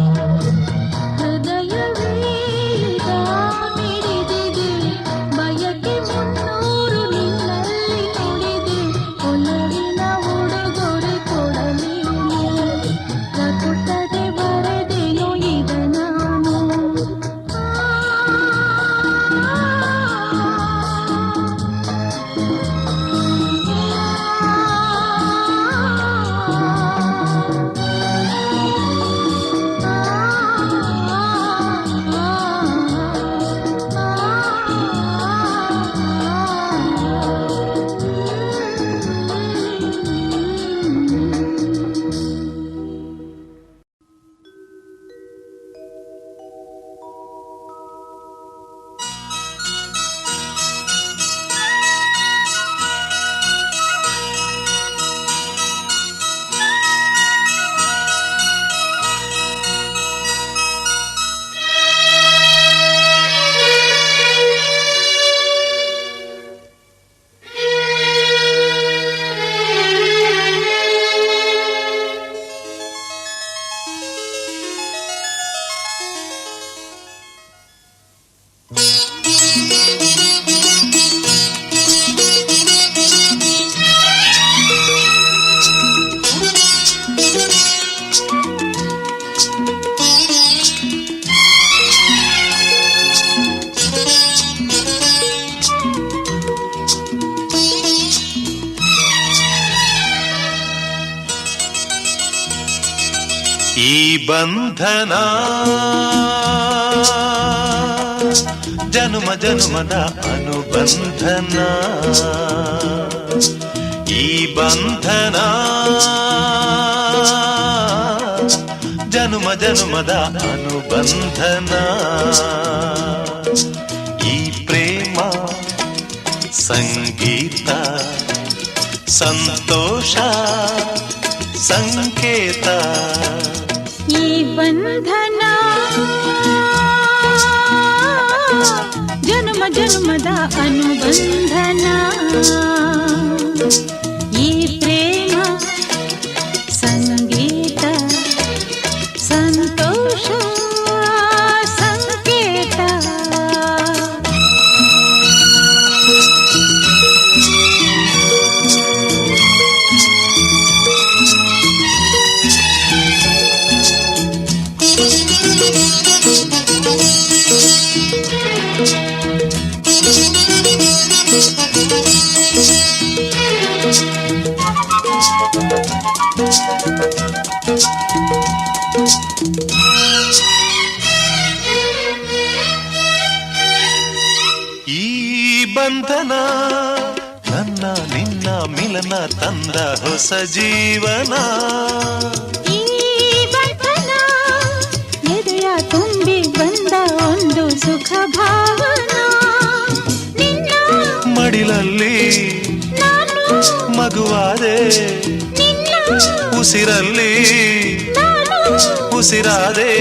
H: ಹೃದಯವೇ ಇದ ಮಿಡಿದಿದೆ ಬಯಕೆ ಮುನ್ನೂರು ನಿನ್ನಲ್ಲಿ ನುಡಿದೆ ಒಲವಿನ ಉಡುಗೊರೆ ಕೊಡಲೇನು ರಕುತ್ತದೆ ಬರೆದೆನು ಇದ ನಾನು
I: ಈ ಬಂಧನ ಜನುಮ ಜನುಮದ ಅನುಬಂಧನ ಈ ಬಂಧನ ಜನುಮ ಜನುಮದ ಅನುಬಂಧನ ಈ ಪ್ರೇಮ ಸಂಗೀತ ಸಂತೋಷ ಸಂಕೇತ
H: ಈ ಬಂಧನ ಜನ್ಮ ಜನ್ಮದ ಅನುಬಂಧನ ಈ ಪ್ರೇಮ ಸಂಗೀತ
I: ಈ ಬಂಧನ ನನ್ನ ನಿನ್ನ ಮಿಲನ ತಂದ ಹೊಸ ಜೀವನ.
C: ಈ ಬಂಧನ ಎದೆಯ ತುಂಬಿ ಬಂದ ಒಂದು ಸುಖ ಭಾವನಾ. ನಿನ್ನ
I: ಮಡಿಲಲ್ಲಿ
C: ನಾನು
I: ಮಗುವಾದೆ,
C: ನಿನ್ನ
I: ಉಸಿರಲ್ಲಿ
C: ನಾನು
I: ಉಸಿರಾದೆ.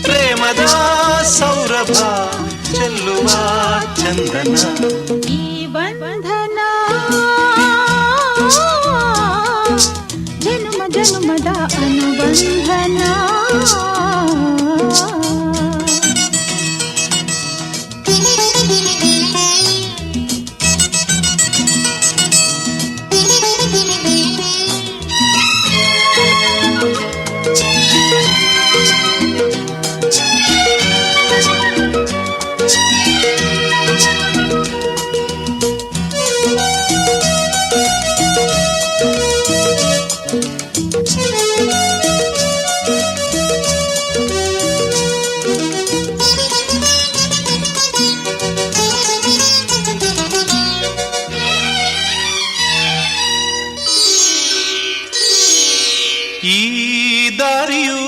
I: ಪ್ರೇಮದ ಸೌರಭ ಚೆಲ್ಲುವ ಚಂದನ.
C: ಈ ಬಂಧನ ಜನುಮ ಜನುಮದ ಅನುಬಂಧನ.
I: ಈ ದಾರಿಯು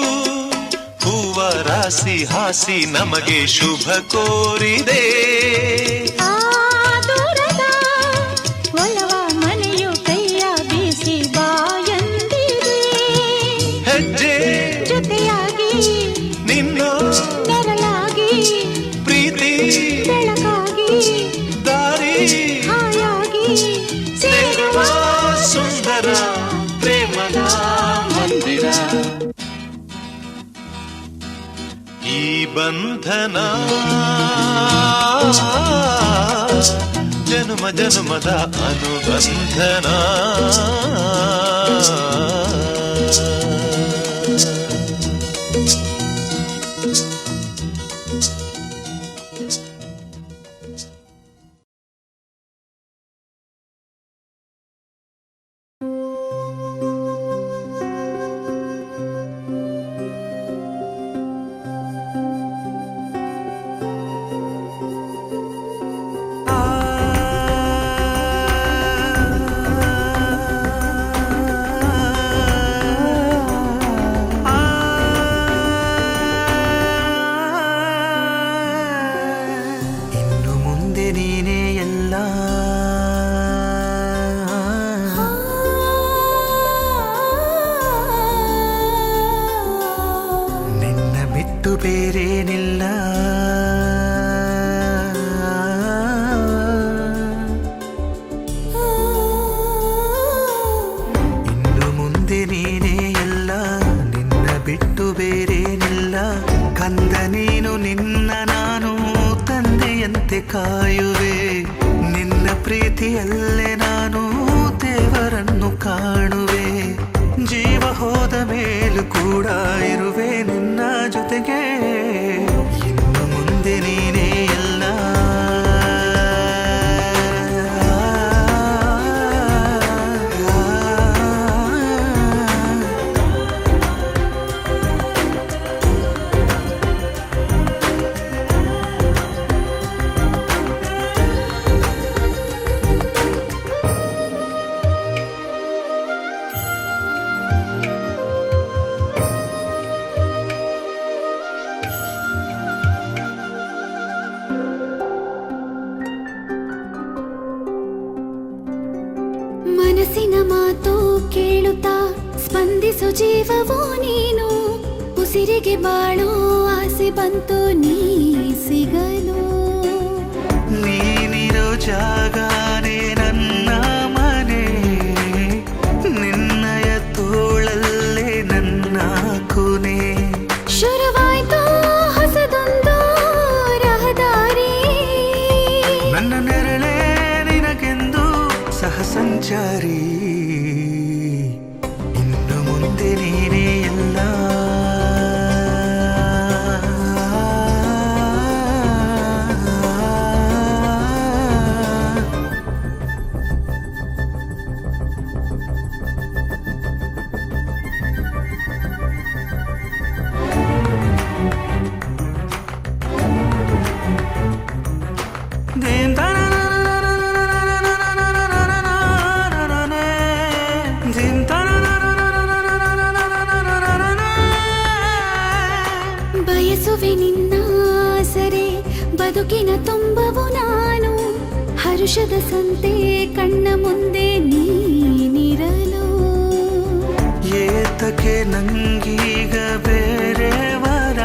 I: ಹೂವ ರಾಸಿ ಹಾಸಿ ನಮಗೆ ಶುಭ ಕೋರಿದೆ.
C: ಆ ದೂರದ ಒಲವ ಮನೆಯು ಕೈಯ ಬೀಸಿ ಬಾಯಂದಿದೆ.
I: ಹೆಜ್ಜೆ
C: ಜೊತೆಯಾಗಿ
I: ನಿನ್ನ
C: ನೆರಳಾಗಿ
I: ಪ್ರೀತಿ
C: ಬೆಳಕಾಗಿ
I: ದಾರಿ
C: ಹಾಯಾಗಿ
I: ಸೇರುವ ಸುಂದರ ಪ್ರೇಮದ ಮಂದಿರ. ಈ ಬಂಧನ ಜನುಮ ಜನುಮದ ಅನುಬಂಧನ.
D: ಬೇರೇನಿಲ್ಲ. ಇನ್ನು ಮುಂದೆ ನೀನೇ ಎಲ್ಲ, ನಿನ್ನ ಬಿಟ್ಟು ಬೇರೇನಿಲ್ಲ. ಕಂದ ನೀನು ನಿನ್ನ ನಾನು ತಂದೆಯಂತೆ ಕಾಯುವೆ. ನಿನ್ನ ಪ್ರೀತಿಯಲ್ಲೇ ನಾನು ದೇವರನ್ನು ಕಾಣುವೆ. ಜೀವ ಹೋದ ಮೇಲೂ ಕೂಡ ಇರುವೆ ನಿನ್ನ ಜೊತೆಗೆ. ಇನ್ನು ಮುಂದೆ ನೀನೇ ಎಲ್ಲ.
C: ಮನಸ್ಸಿನ ಮಾತು ಕೇಳುತ್ತಾ ಸ್ಪಂದಿಸು ಜೀವವೋ ನೀನು. ಉಸಿರಿಗೆ ಬಾಳೋ ಆಸೆ ಬಂತು ನೀ ಸಿಗಲು.
D: ನೀನಿರೋ ಜಾಗನೇ ನನ್ನ ಮನೆ, ನಿನ್ನಯ ತೋಳಲ್ಲೇ ನನ್ನ ಕೊನೆ.
C: ಶುರುವಾಯ್ತು ಹೊಸದೊಂದು ರಹದಾರಿ,
D: ನನ್ನ ನೆರಳೇ ನಿನಗೆಂದು ಸಹ ಸಂಚಾರಿ. ಇನ್ನು ಮುಂದೆ ನೀನೇ ಎಲ್ಲ.
C: ಮೋಕ್ಷದ ಸಂತೆ ಕಣ್ಣ ಮುಂದೆ ನೀನಿರಲು
D: ಏತಕ್ಕೆ ನಂಗೀಗ ಬೇರೆ ವರ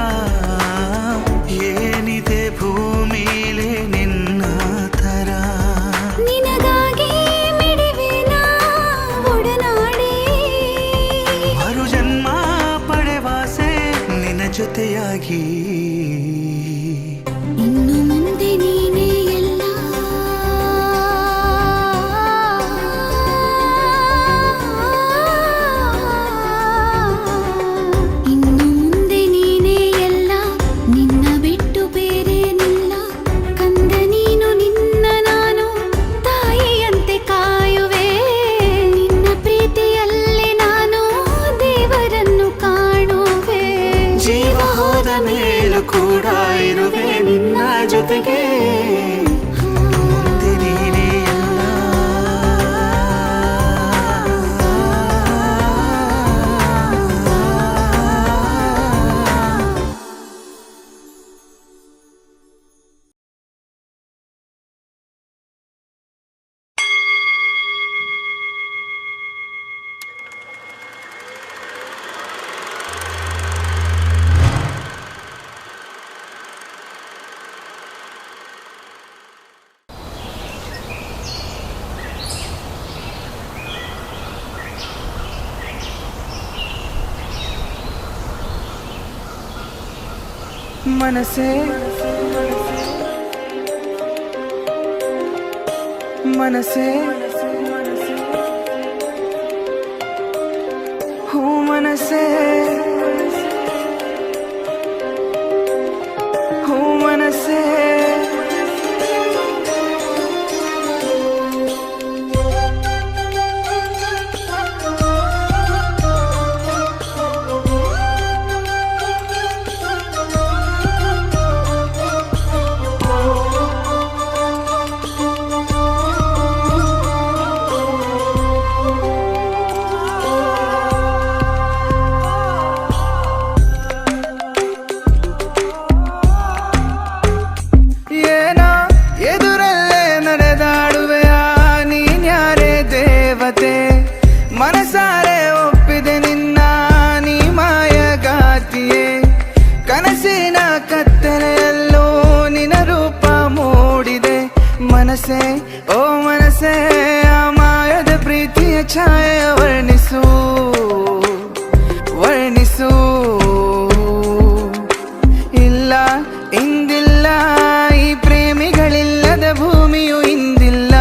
D: ಏನಿದೆ ಭೂಮಿಲಿ ನಿನ್ನ ತರ
C: ನಿನಗಾಗಿ ಮಿಡಿವೆನ ಒಡನಾಡಿ
D: ಮರು ಜನ್ಮ ಪಡೆವಾಸೆ ನಿನ್ನ ಜೊತೆಯಾಗಿ
C: ಇನ್ನು ಮುಂದೆ ನೀನೇ ಎಲ್ಲ ಇನ್ನು ಮುಂದೆ ನೀನೇ ಎಲ್ಲ ನಿನ್ನ ಬಿಟ್ಟು ಬೇರೇನಿಲ್ಲ ಕಂದ ನೀನು ನಿನ್ನ ನಾನು ತಾಯಿಯಂತೆ ಕಾಯುವೆ ನಿನ್ನ ಪ್ರೀತಿಯಲ್ಲಿ ನಾನು ದೇವರನ್ನು ಕಾಣುವೆ
D: ಜೀವ ಹೋದ ಮೇಲೂ ಕೂಡ ಇರುವೆ ನಿನ್ನ ಜೊತೆಗೆ ಮುಂದೆ ನೀನೇ ಎಲ್ಲ. ಮನಸೇ ಮನಸೇ ಹೂ ಮನಸೇ ಹೂ ಮನಸೇ ಮನಸಾರೆ ಒಪ್ಪಿದೆ ನಿನ್ನ ನೀ ಮಾಯಗಾತಿಯೇ ಕನಸಿನ ಕತ್ತಲೆಯಲ್ಲೂ ನಿನ ರೂಪ ಮೂಡಿದೆ ಮನಸೇ ಓ ಮನಸೇ ಆ ಮಾಯದ ಪ್ರೀತಿಯ ಛಾಯೆ ವರ್ಣಿಸು ವರ್ಣಿಸು ಇಲ್ಲ ಇಂದಿಲ್ಲ ಈ ಪ್ರೇಮಿಗಳಿಲ್ಲದ ಭೂಮಿಯು ಇಂದಿಲ್ಲ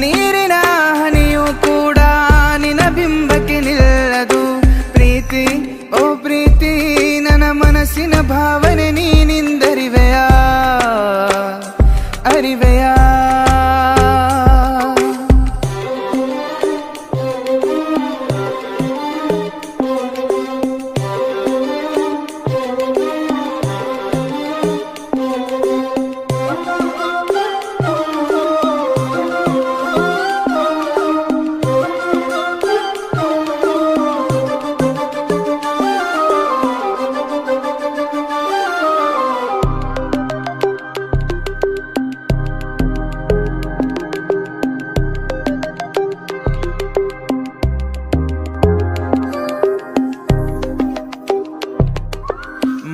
D: ನೀರಿನ ಹನಿಯೂ ಕೂಡ ನಿನ ಬಿಂಬಕ್ಕೆ ನಿಲ್ಲದು ಪ್ರೀತಿ ಓ ಪ್ರೀತಿ ನನ್ನ ಮನಸ್ಸಿನ ಭಾವನೆ ನೀನಿಂದರಿವೆಯಾ ಅರಿವೆಯಾ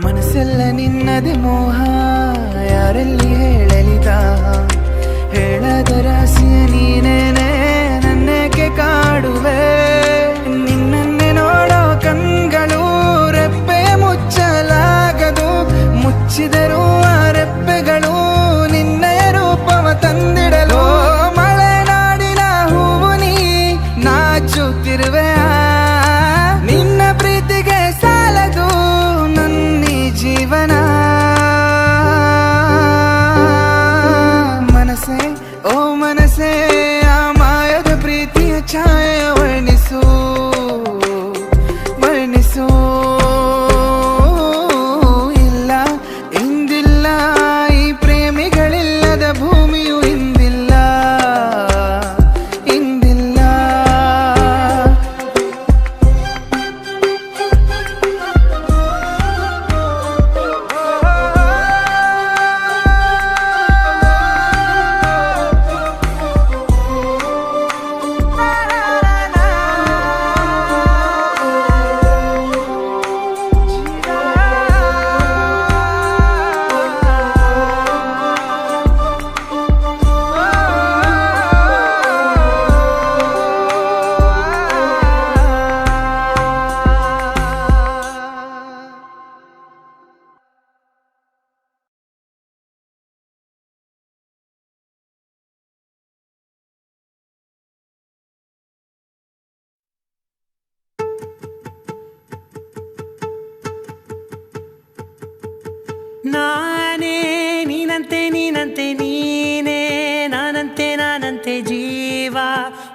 D: ಮನಸ್ಸೆಲ್ಲ ನಿನ್ನದೆ ಮೋಹ ಯಾರಲ್ಲಿ ಹೇಳಲಿದ ಹೇಳದ ರಾಶಿಯ ನೀನೇನೆ ನನ್ನೇಕೆ ಕಾಡುವೆ ನಿನ್ನನ್ನೇ ನೋಡೋ ಕಣ್ಗಳು ರೆಪ್ಪೆ ಮುಚ್ಚಲಾಗದು ಮುಚ್ಚಿದರೂ ಆ ರೆಪ್ಪೆಗಳು ನಿನ್ನೆಯ ರೂಪವ ತಂದಿಡಲು ಮಲೆನಾಡಿನ ಹೂವು ನೀ ನಾಚುತ್ತಿರುವೆ ನಿನ್ನ ಪ್ರೀತಿಗೆ ಸಾಲದು ನನ್ನಿ ಜೀವನ ಮನಸೇ ಓ ಮನಸೇ ಆ ಮಾಯದ ಪ್ರೀತಿಯ ಛಾಯೆ ವರ್ಣಿಸ ನಾನೇ ನೀನಂತೆ ನೀನಂತೆ ನೀನೇ ನಾನಂತೆ ನಾನಂತೆ ಜೀವ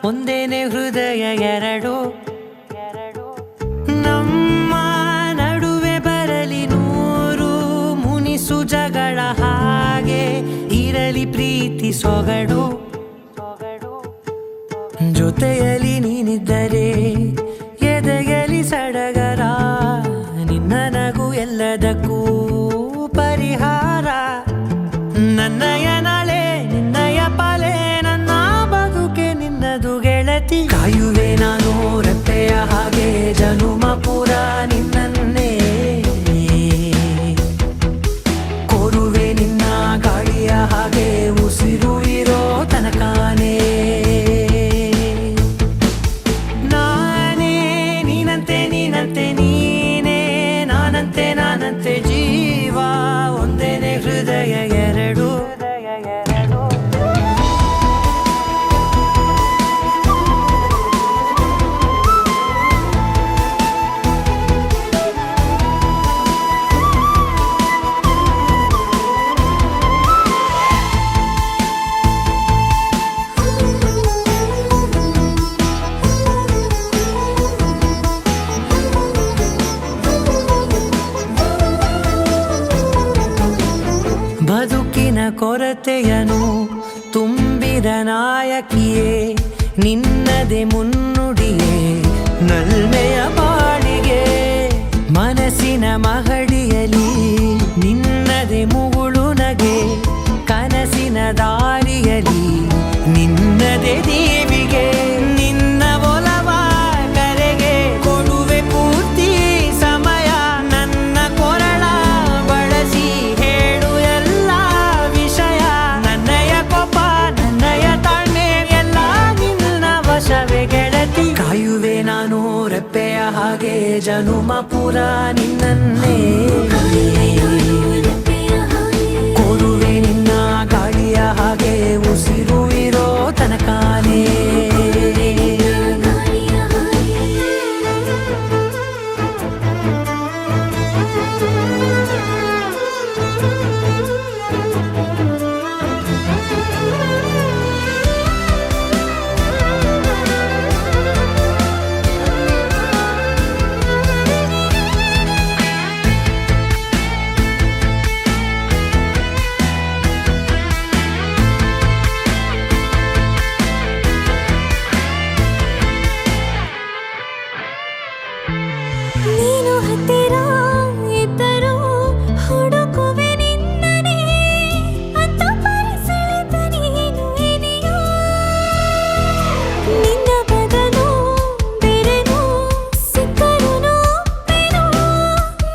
D: ಒಂದೇನೆ ಹೃದಯ ಎರಡು ನಮ್ಮ ನಡುವೆ ಬರಲಿ ನೂರು ಮುನಿಸು ಜಗಳ ಹಾಗೆ ಇರಲಿ ಪ್ರೀತಿ ಸೊಗಡು ಜೊತೆಯಲ್ಲಿ ನೀನಿದ್ದರೆ ಎದೆಯಲಿ ಸಡಗರ ನಿನ್ನ ನಗು ಎಲ್ಲದಕ್ಕೂ ಪರಿಹಾರ ನನ್ನಯ ನಾಳೆ ನಿನ್ನಯ ಪಾಲೆ ನನ್ನ ಬದುಕೆ ನಿನ್ನದು ಗೆಳತಿ ಕಾಯುವೆ ನಾನು ರೆಪ್ಪೆಯ ಹಾಗೆ ಜನುಮ ಪುರ ನಿನ್ನನ್ನೇ ಕೋರುವೆ ನಿನ್ನ ಗಾಳಿಯ ಹಾಗೆ ಉಸಿರು ಇರೋ ತನಕಾನೇ ನಾನೇ ನೀನಂತೆ ನೀನಂತೆ ನೀನೇ ನಾನಂತೆ ನಾನಂತೆ ಜೀವ ಒಂದೇನೆ ಹೃದಯ ಎರಡು ಬದುಕಿನ ಕೊರತೆಯನು ತುಂಬಿದ ನಾಯಕಿಯೇ ನಿನ್ನದೆ ಮುನ್ನುಡಿಯೇ ನಲ್ಮೆಯ ಬಾಳಿಗೆ ಮನಸ್ಸಿನ ಮಹಡಿಯಲಿ ನಿನ್ನದೆ ಮುಗುಳು ನಗೆ ಕನಸಿನ ದಾರಿಯಲಿ ನಿನ್ನದೆ ದೇವಿಗೆ ನಿನ್ನ ಒಲವ ಕರೆಗೆ ಕೊಡುವೆ ಪೂರ್ತಿ ಸಮಯ ನನ್ನ ಕೊರಳ ಬಳಸಿ ಹೇಳು ಎಲ್ಲ ವಿಷಯ ನನ್ನಯ ಕೋಪ ನನ್ನಯ ತಾಳ್ಮೆ ಎಲ್ಲ ನಿನ್ನ ವಶವೇ ಗೆಳತಿ ಕಾಯುವೆ ನಾನು ರೆಪ್ಪೆಯ ಹಾಗೆ ಜನುಮ ಪುರ ನಿನ್ನನ್ನೇ ಕೋರುವೆ ನಿನ್ನ ಗಾಳಿಯ ಹಾಗೆ ಉಸಿರು ಇರೋ ತನಕಾನೇ
C: ನೀನು ಹತ್ತಿರ ಇದ್ದರೂ ಹುಡುಕುವೆ ನಿನ್ನನೇ ಅಂತ ಪರಿಸೆಳೆದ ನೀನು ಇದೆಯೋ ನಿನ್ನ ಬದಲು ಬೇರೆನೋ ಸಿಕ್ಕರೂ ಬೇನೋ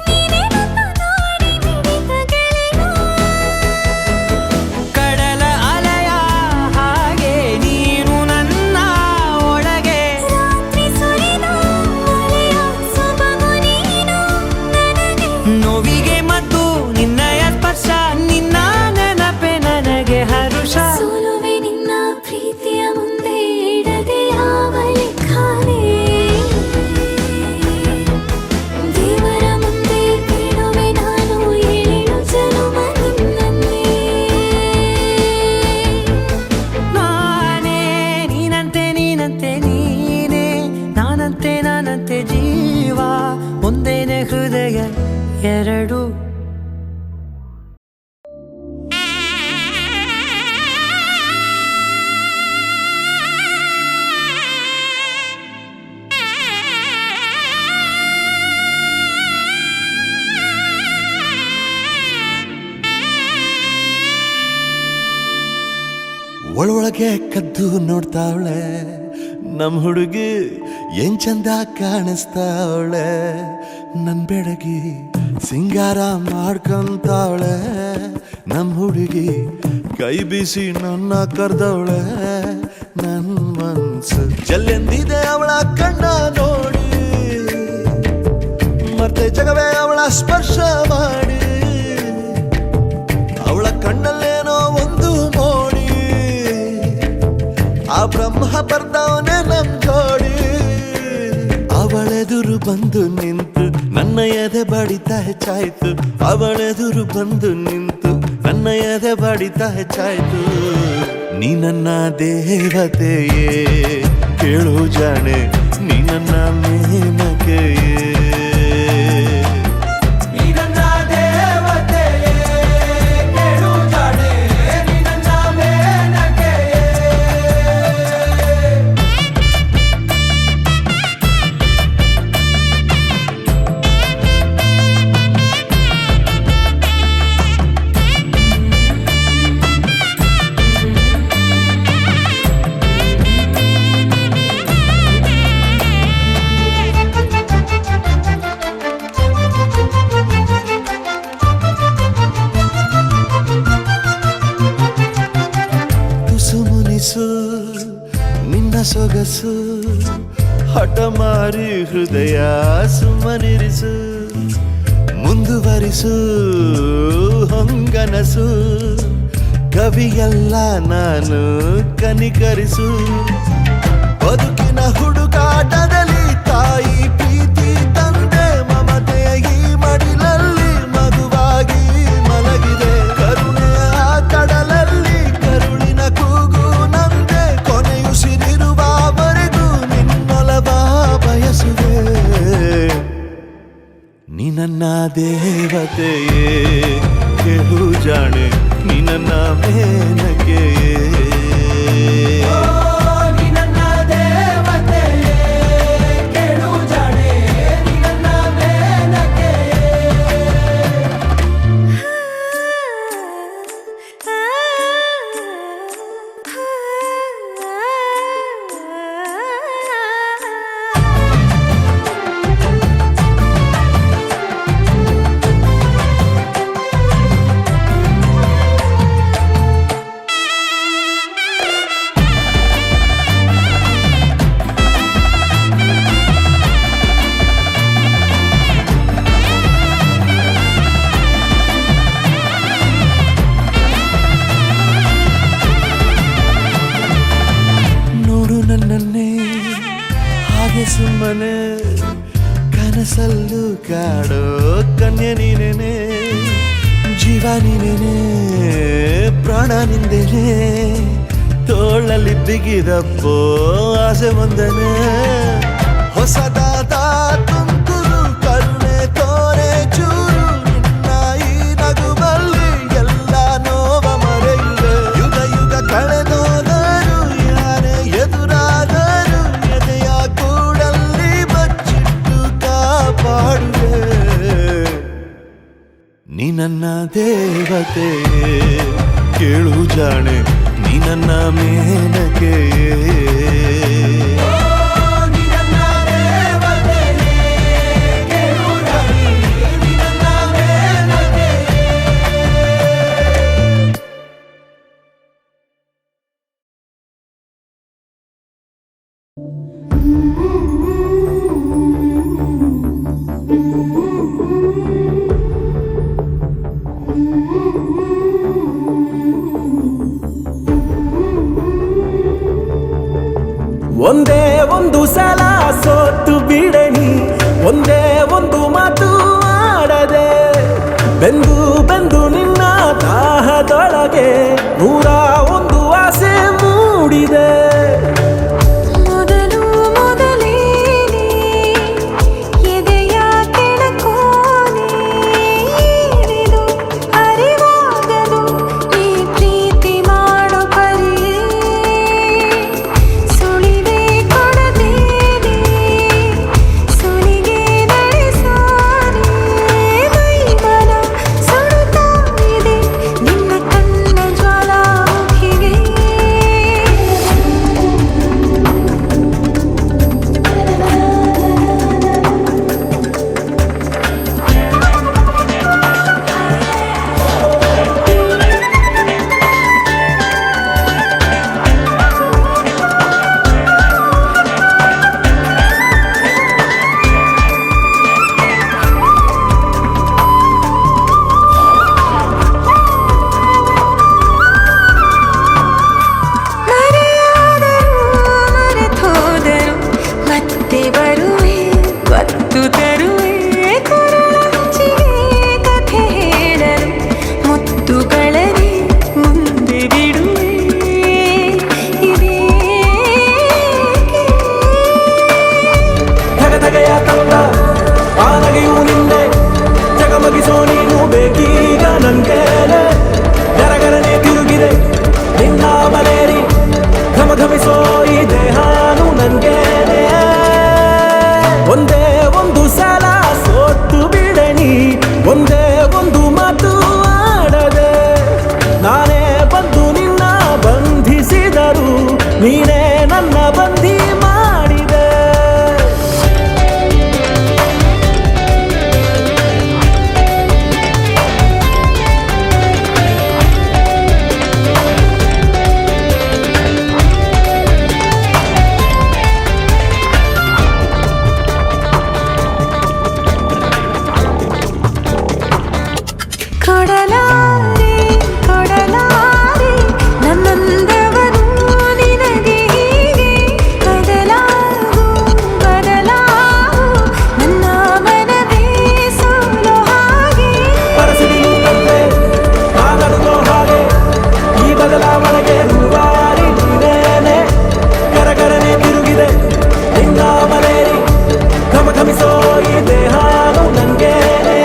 C: ನೀನೇ ನನ್ನ ನಾಡಿ ಮಿಡಿದ ಗೆಳೆಯೋ
D: ಕಡಲ ಅಲೆಯ ಹಾಗೆ ನೀನು ನನ್ನ ಒಳಗೆ
C: ರಾತ್ರಿ ಸುರಿದ ಮಳೆಯ ಸೊಬಗು ನೀನು ನನಗೆ
D: ನೋವಿಗೆ ಮತ್ತು ನಿನ್ನಯ ಸ್ಪರ್ಶ ನಿನ್ನ ನೆನಪೆ ನನಗೆ ಹರುಷ
C: ಸೋಲುವೆ ನಿನ್ನ ಪ್ರೀತಿಯ ಮುಂದೆ ಇಡದೆ ಯಾವ ಲೆಕ್ಕನೇ ದೇವರ ಮುಂದೆ ಬೇಡುವೆ ನಾನು ಏಳು ಜನುಮ ನಿನ್ನನ್ನೇ
D: ನಾನೇ ನೀನಂತೆ ನೀನಂತೆ ನೀನೇ ನಾನಂತೆ ನಾನಂತೆ ಜೀವ ಒಂದೇನೆ ಹೃದಯ ಎರಡು
I: ಒಳೊಳಗೆ ಕದ್ದು ನೋಡ್ತಾವಳೆ ನಮ್ ಹುಡುಗಿ ಏನ್ ಚಂದ ಕಾಣಿಸ್ತಾವಳೆ ನನ್ ಬೆಡಗಿ ಸಿಂಗಾರ ಮಾಡ್ಕೊಂತಾವಳೆ ನಮ್ ಹುಡುಗಿ ಕೈ ಬೀಸಿ ನನ್ನ ಕರ್ದವಳೆ ನನ್ ಮನ್ಸು ಜಲ್ಲೆಂದಿದೆ ಅವಳ ಕಣ್ಣ ನೋಡಿ ಮತ್ತೆ ಜಗವೇ ಅವಳ ಸ್ಪರ್ಶ ಮಾಡಿ ಅವಳ ಕಣ್ಣಲ್ಲೇನೋ ಒಂದು ಮೋಡಿ ಆ ಬ್ರಹ್ಮ ಬರ್ದವನೇ ನಮ್ ಜೋಡಿ ಅವಳೆದುರು ಬಂದು ನಿಂತು ನನ್ನ ನನ್ನ ಎದೆ ಬಡಿತ ಹೆಚ್ಚಾಯ್ತು, ಅವಳೆದುರು ಬಂದು ನಿಂತು ನನ್ನ ಎದೆ ಬಡಿತ ಹೆಚ್ಚಾಯ್ತು. ನೀ ನನ್ನ ದೇವತೆಯೇ ಕೇಳು ಜಾಣೆ, ನೀ ನನ್ನ ಮೇನಕೆಯೇ. ನಿನ್ನ ಸೊಗಸು ಹಠಮಾರಿ ಹೃದಯ ಸುಮ್ಮನಿರಿಸು, ಮುಂದುವರಿಸು ಹೊಂಗನಸು, ಕವಿಯಲ್ಲ ನಾನು ಕನಿಕರಿಸು. ಬದುಕಿನ ಹುಡುಕಾಟದಲ್ಲಿ ತಾಯಿ ಪ್ರೀತಿ ತಂದೆ ಮಮತೆಯ ಈ ಮಡಿಲಲ್ಲಿ ಮಗುವಾಗಿ ಮಲಗಿದೆ. ಕರುಣೆಯ ಕಡಲಲ್ಲಿ ಕರುಳಿನ ಕೂಗು ನಂದೆ, ಕೊನೆಯುಸಿರಿರುವವರೆಗೂ ನಿನ್ನೊಲವ ಬಯಸುವೆ. ನೀ ನನ್ನ ದೇವತೆಯೇ ಕೇಳು ಜಾಣೆ, ನೀ ನನ್ನ ಮೇನಕೆಯೇ. ನನ್ನನ್ನೇ ಹಾಗೆ ಸುಮ್ಮನೆ ಕನಸಲ್ಲೂ ಕಾಡೋ ಕನ್ಯೆ ನೀನೇನೆ, ಜೀವ ನೀನೇನೆ, ಪ್ರಾಣ ನಿಂದೇನೆ. ತೋಳಲ್ಲಿ ಬಿಗಿದಪ್ಪೋ ಆಸೆ ಒಂದನೆ, ಹೊಸದಾದ ತುಂತುರು ಕರುಣೆ ತೋರೆ ಚೂರು. ನಿನ್ನ ಈ ನಗುವಲ್ಲಿ ಎಲ್ಲ ನೋವ ಮರೆಯುವೆ. ಯುಗ ಯುಗ ಕಳೆದೋದರು ಯಾರೇ ಎದುರಾದರು, ಎದೆಯ ಕೂಡಲ್ಲಿ ಬಚ್ಚಿಟ್ಟು ಕಾಪಾಡುವೆ. ನೀ ನನ್ನ ದೇವತೆಯೇ ಕೇಳು ಜಾಣೆ, ನೀ ನನ್ನ ಮೇನಕೆಯೇ.
J: ಒಂದೇ ಒಂದು ಸಲ ಸೋತು ಬಿಡನಿ, ಒಂದೇ ಒಂದು ಮಾತು ಆಡದೆ, ಬೆಂದು ಬೆಂದು ನಿನ್ನ ದಾಹದೊಳಗೆ 101 ಆಸೆ ಮೂಡಿದೆ.
C: ಮೊದಲು ಮೊದಲೇನೆ ಎದೆಯ ಕೆಣಕೋನೆ, ಇದು ಅರಿವಾಗದು ಈ ಪ್ರೀತಿ ಮಾಡೋ ಪರಿಯೇ. ಸುಳಿವೆ ಕೊಡದೇನೆ ಸುಲಿಗೆ ನಡೆಸೋನೆ, ಮೈ ಮನ ಸುಡುತ್ತಾ ಇದೆ ನಿನ್ನ ಕಣ್ಣ ಜ್ವಾಲ. ಕೊಡಲಾರೆ ಕೊಡಲಾರೆ ನನ್ನಂದವನು ನಿನಗೆ ಹೀಗೆ ಬದಲಾಗು ಬದಲಾಗು ನನ್ನ ಮನವೇ ಸೋಲೋ ಹಾಗೆ
J: ಪರಸಿದಿಲು ತಂದೆ ನಾನಡುಗೋ ಹಾಗೆ ಈ ಬದಲಾವಣೆಗೆ ರೂವಾರಿ ನೀನೇನೆ ಕರಕರನೆ ತಿರುಗಿದೆ ನಿನ್ನ ಮನೇರಿ ಘಮಘಮಿಸೋ ಈ ದೇಹಾನು ನಂಗೇನೆ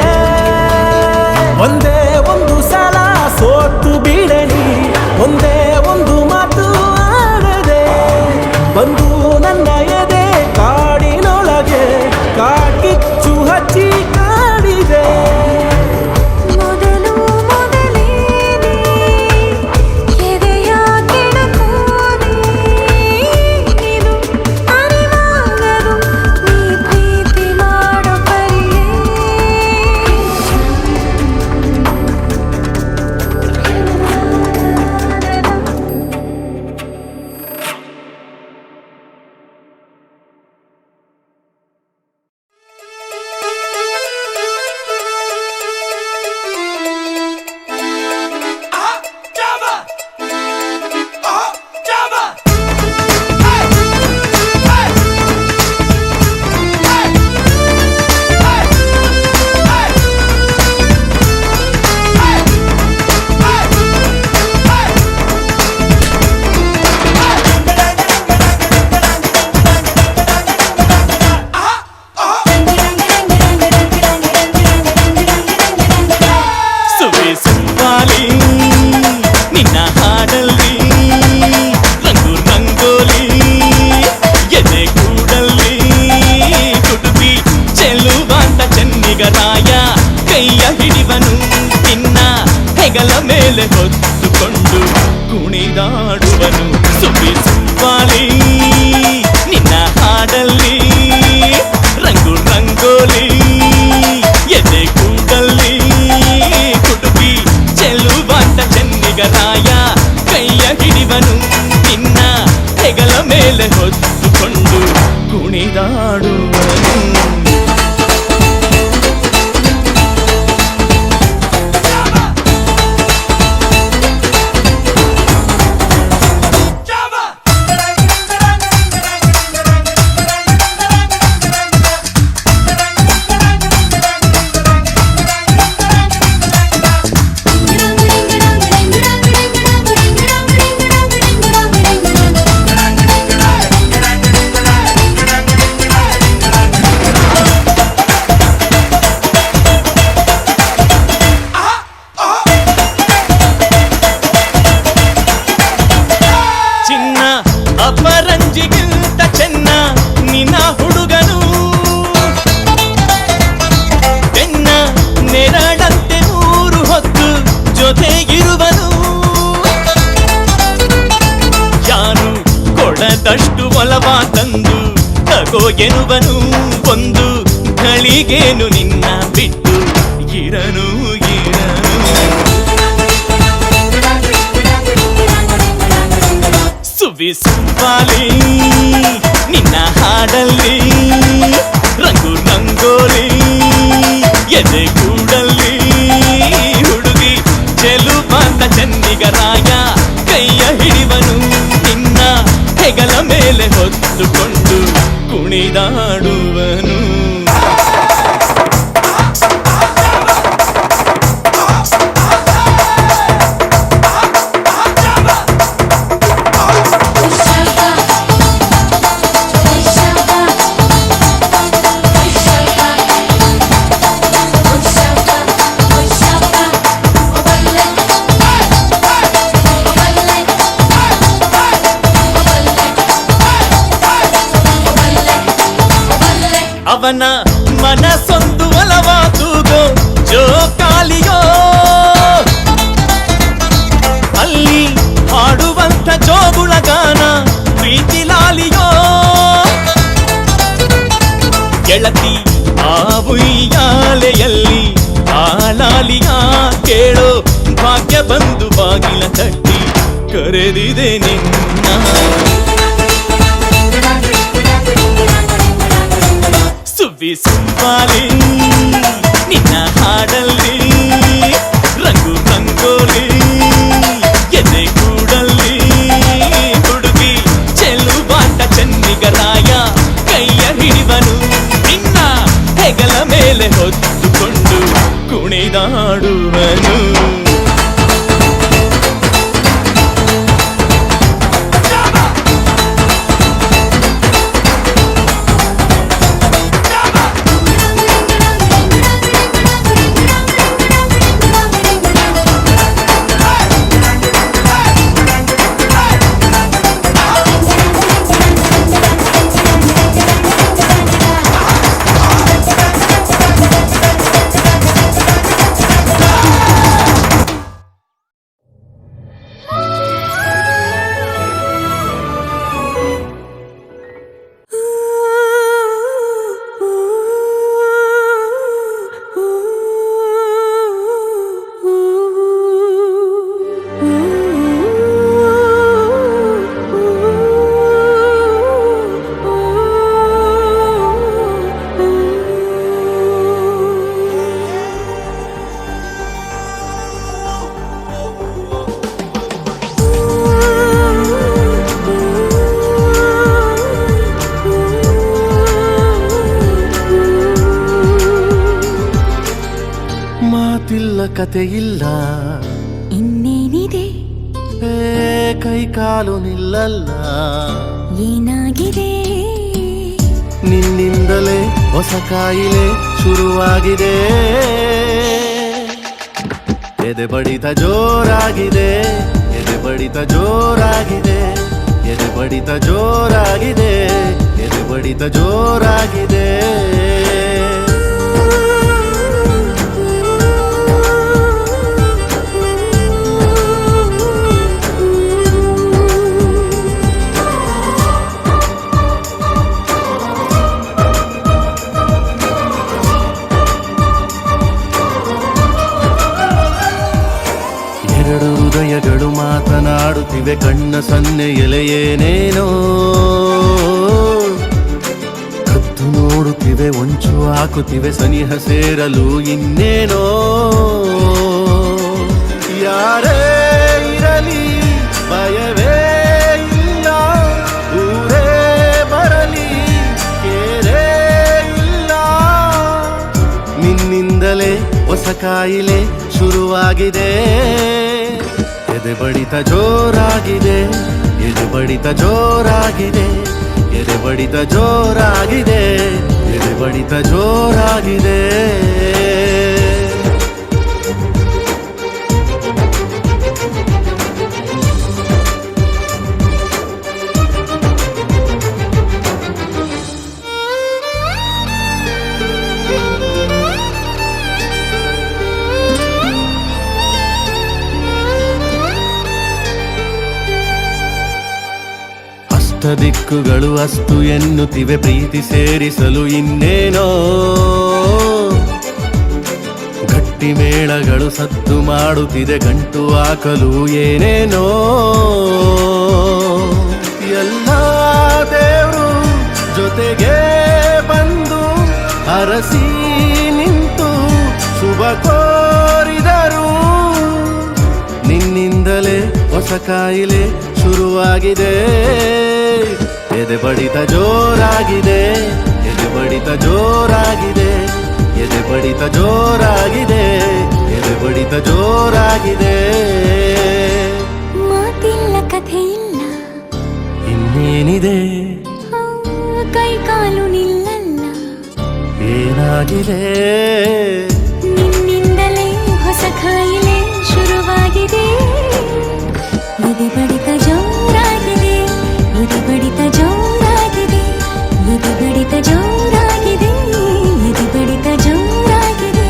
J: ಒಂದೇ ಒಂದು ಸಲ ಸೋತು ಬಿಡಲಿ ಒಂದೇ ಒಂದು ಮಾತು ಆಡದೆ ಬಂದು ನನ್ನ ಎದೆ ಕಾಡಿನೊಳಗೆ ಕಾಡ್ಗಿಚ್ಚು ಹಚ್ಚಿ ಕಾಡಿದೆ
C: ಮೊದಲು ಮೊದಲೇನೆ ಎದೆಯ ಕೆಣಕೋನೆ ಇದು ಅರಿವಾಗದು ನೀ ಪ್ರೀತಿ ಮಾಡೋ ಪರಿಯೇ
A: ಸುವೆ ಸುಂಪಾಲಿ ನಿನ್ನ ಹಾಡಲ್ಲಿ ರಂಗು ರಂಗೋಲಿ ಎದೆ ಕೂಡಲ್ಲಿ ಕುಟುಂಬಿ ಚೆಲ್ಲುವಂತ ಚೆನ್ನಿಗರಾಯ ಕೈಯ ಹಿಡಿವನು ನಿನ್ನ ಹೆಗಲ ಮೇಲೆ ಹೊತ್ತುಕೊಂಡು ಕುಣಿದಾಡುವನು ಸುವೆ ಸುಂಪಾಲಿ ನಿನ್ನ ಹಾಡಲ್ಲಿ ರಂಗು ರಂಗೋಲಿ ಎದೆ ಕೂಡಲ್ಲಿ ಕುಟುಂಬಿ ಚೆಲ್ಲುವಂತ ಚೆನ್ನಿಗರಾಯ ಕೈಯ ಹಿಡಿವನು ನಿನ್ನ ಹೆಗಲ ಮೇಲೆ ಹೊತ್ತುಕೊಂಡು ಕುಣಿದಾಡುವನು ಚಿನ್ನ ಅಪರಂಜಿಗಿಂತ ಚೆನ್ನ ನಿನ್ನ ಹುಡುಗನು ಬೆನ್ನ ನೆರಳಂತೆ ಮೂರು ಹೊತ್ತು ಜೊತೆಗಿರುವನು ಯಾರು ಕೊಡದಷ್ಟು ಒಲವ ತಂದು ತಗೋ ಎನ್ನುವನು ಒಂದು ಘಳಿಗೇನು ನಿನ್ನ ಬಿಟ್ಟು ಇರನು ಇರನು ಸುವಿ ಸುಂಪಾಲಿ ನಿನ್ನ ಹಾಡಲ್ಲಿ ರಂಗು ರಂಗೋಲಿ ಎದೆ ಕೂಡಲ್ಲಿ ಹುಡುಗಿ ಚೆಲುವಂತ ಚೆನ್ನಿಗರಾಯ ಕೈಯ ಹಿಡಿವನು ನಿನ್ನ ಹೆಗಲ ಮೇಲೆ ಹೊತ್ತುಕೊಂಡು ಕುಣಿದಾಡುವನು ಅವನ ಮನಸ್ಸೊಂದು ಒಲವಾದುಗೋ ಜೋಕಾಲಿಯೋ ಅಲ್ಲಿ ಹಾಡುವಂತ ಜೋಗುಳಗಾನ ಪ್ರೀತಿ ಲಾಲಿಯೋ ಗೆಳತಿ ಆ ಉಯ್ಯಾಲೆಯಲ್ಲಿ ಆಲಾಲಿಯ ಕೇಳೋ ಭಾಗ್ಯ ಬಂದು ಬಾಗಿಲ ತಟ್ಟಿ ಕರೆದಿದೆ ನಿನ್ನ ಸುವಿ ಸುಂಪಾಲಿ ನಿನ್ನ ಹಾಡಲ್ಲಿ
I: ಮಾಡುವೆನು. ಮಾತಿಲ್ಲ ಕಥೆಯಿಲ್ಲ
C: ಇನ್ನೇನಿದೆ
I: ಕೈ ಕಾಲು ನಿಲ್ಲಲ್ಲ,
C: ಏನಾಗಿದೆ
I: ನಿನ್ನಿಂದಲೇ ಹೊಸ ಕಾಯಿಲೆ ಶುರುವಾಗಿದೆ. ಎದೆ ಬಡಿತ ಜೋರಾಗಿದೆ, ಎದೆ ಬಡಿತ ಜೋರಾಗಿದೆ, ಎದೆ ಬಡಿತ ಜೋರಾಗಿದೆ, ಎದೆ ಬಡಿತ ಜೋರಾಗಿದೆ. ಎರಡು ಹೃದಯಗಳು ಮಾತನಾಡುತ್ತಿವೆ, ಕಣ್ಣ ಸನ್ನೆ ಎಲೆಯೇನೇನೋ ಕತ್ತು ನೋಡುತ್ತಿವೆ, ಒಂಚು ಹಾಕುತ್ತಿವೆ, ಸನಿಹ ಸೇರಲು ಇನ್ನೇನೋ. ಯಾರೇ ಇರಲಿ ಭಯವೇ ಇಲ್ಲ, ಊರೇ ಬರಲಿ ಕೇರೇ ಇಲ್ಲ, ನಿನ್ನಿಂದಲೇ ಹೊಸ ಕಾಯಿಲೆ ಶುರುವಾಗಿದೆ. ಎದೆ ಬಡಿತ ಜೋರಾಗಿದೆ, ಎದೆ ಬಡಿತ ಜೋರಾಗಿದೆ, ಎದೆ ಬಡಿತ ಜೋರಾಗಿದೆ, ಎದೆ ಬಡಿತ ಜೋರಾಗಿದೆ. ದಿಕ್ಕುಗಳು ಅಸ್ತು ಎನ್ನುತ್ತಿವೆ, ಪ್ರೀತಿ ಸೇರಿಸಲು ಇನ್ನೇನೋ. ಗಟ್ಟಿ ಮೇಳಗಳು ಸದ್ದು ಮಾಡುತ್ತಿದೆ, ಗಂಟು ಹಾಕಲು ಏನೇನೋ. ಎಲ್ಲ ದೇವರು ಜೊತೆಗೆ ಬಂದು ಅರಸಿ ನಿಂತು ಶುಭ ಕೋರಿದರು, ನಿನ್ನಿಂದಲೇ ಹೊಸ ಕಾಯಿಲೆ ಶುರುವಾಗಿದೆ. ಎದೆ ಬಡಿತ ಜೋರಾಗಿದೆ, ಎದೆ ಬಡಿತ ಜೋರಾಗಿದೆ, ಎದೆ ಬಡಿತ ಜೋರಾಗಿದೆ, ಎದೆ ಬಡಿತ ಜೋರಾಗಿದೆ.
C: ಮಾತಿಲ್ಲ ಕಥೆಯಿಲ್ಲ
I: ಇನ್ನೇನಿದೆ
C: ಕೈ ಕಾಲು ನಿಲ್ಲಲ್ಲ,
I: ಏನಾಗಿದೆ
C: ನಿನ್ನಿಂದಲೇ ಹೊಸ ಕಾಯಿಲೆ ಶುರುವಾಗಿದೆ. ಎದೆ ಬಡಿತ ಜೋರಾಗಿದೆ, ಎದೆ ಬಡಿತ ಜೋರಾಗಿದೆ, ಎದೆ ಬಡಿತ ಜೋರಾಗಿದೆ, ಎದೆ ಬಡಿತ ಜೋರಾಗಿದೆ.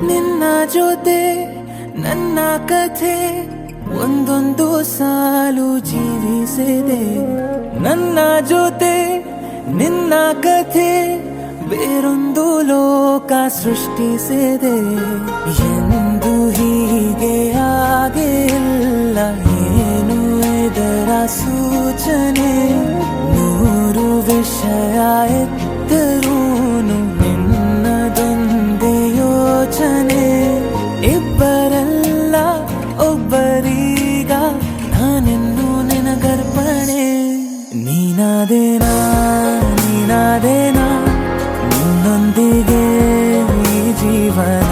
D: ನಿನ್ನ ಜೊತೆ ನನ್ನ ಕಥೆ ಒಂದೊಂದು ಸಾಲು ಜೀವಿಸಿದೆ. ನನ್ನ ಜೊತೆ ನಿನ್ನ ಕಥೆ ಬೇರೊಂದು ಲೋಕ ಸೃಷ್ಟಿಸಿದೆ. ಎಂದು ಹೀಗೆ ಆಗಿಲ್ಲ, ಏನು ಇದರ ಸೂಚನೆ? ನೂರು ವಿಷಯ ಎತ್ತರೂನು ನಿನ್ನದೊಂದೇ ಯೋಚನೆ. ಇಬ್ಬರಲ್ಲ ಒಬ್ಬರೀಗ ನಾನೆನ್ನು ನಿನಗರ್ಪಣೆ. ನೀನಾದೇನಾ ನೀನಾದೇನಾ ನಿನ್ನೊಂದಿಗೆ ಈ ಜೀವನ.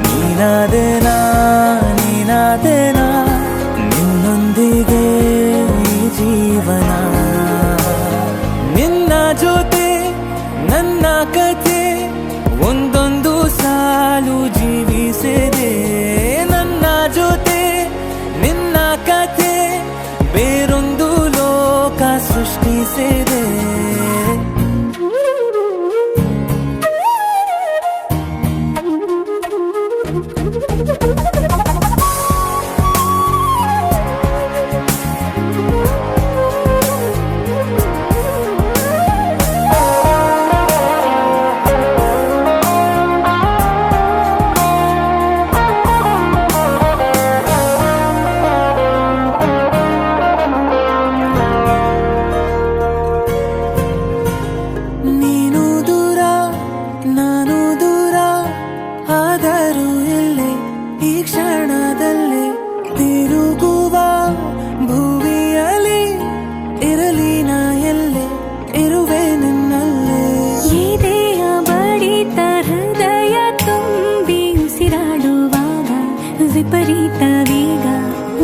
D: ನೀನಾದೇನಾ ನೀನಾದೇನಾ ನಿನ್ನೊಂದಿಗೆ ಈ ಜೀವನ. ನಿನ್ನ ಜೊತೆ ನನ್ನ ಕಥೆ ಒಂದೊಂದು ಸಾಲು ಜೀವಿಸಿದೆ. ನನ್ನ ಜೊತೆ ನಿನ್ನ ಕಥೆ ಬೇರೊಂದು ಲೋಕ ಸೃಷ್ಟಿಸಿದೆ. ನೀನು ದೂರ ನಾನು ದೂರ ಆದರೂ ಇಲ್ಲೇ ಈ ಕ್ಷಣದಲ್ಲೇ ತಿರುಗುವ ಭುವಿಯಲ್ಲಿ ಇರಲಿ ನಾ ಎಲ್ಲೇ ಇರುವೆ ನಿನ್ನಲ್ಲೇ.
C: ಎದೆಯ ಬಡಿತ ಹೃದಯ ತುಂಬಿ ಉಸಿರಾಡುವಾಗ ವಿಪರೀತ ವೇಗ.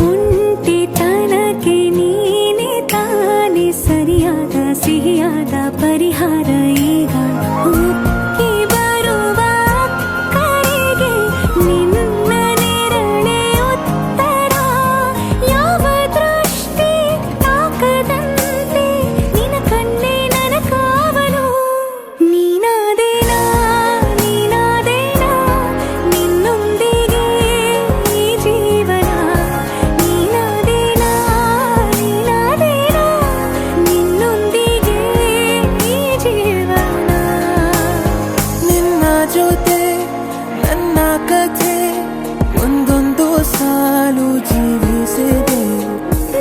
C: ಒಂಟಿತನಕ್ಕೆ ನೀನೆ ತಾನೆ ಸರಿಯಾದ ಸಿಹಿಯಾದ ಪರಿಹಾರ ಈಗ. ಉಕ್ಕಿ ಬರುವ ಕರೆಗೆ ನಿನ್ನ ನೆರಳೆ ಉತ್ತರ. ಯಾವ ದೃಷ್ಟಿ ತಾಕದಂತೆ ನಿನ ಕಣ್ಣೆ ನನ್ನ ಕಾವಲು. ನೀನಾದೇನಾ ನೀನಾದೇನಾ ನಿನ್ನೊಂದಿಗೆ ಈ ಜೀವನ. ನೀನಾದೇನಾ ನೀನಾದೇನಾ ನಿನ್ನೊಂದಿಗೆ ಈ ಜೀವನ.
D: ನಿನ್ನ ಜೊತೆ ನನ್ನ ಕಥೆ ಒಂದೊಂದು ಸಾಲು ಜೀವಿಸಿದೆ.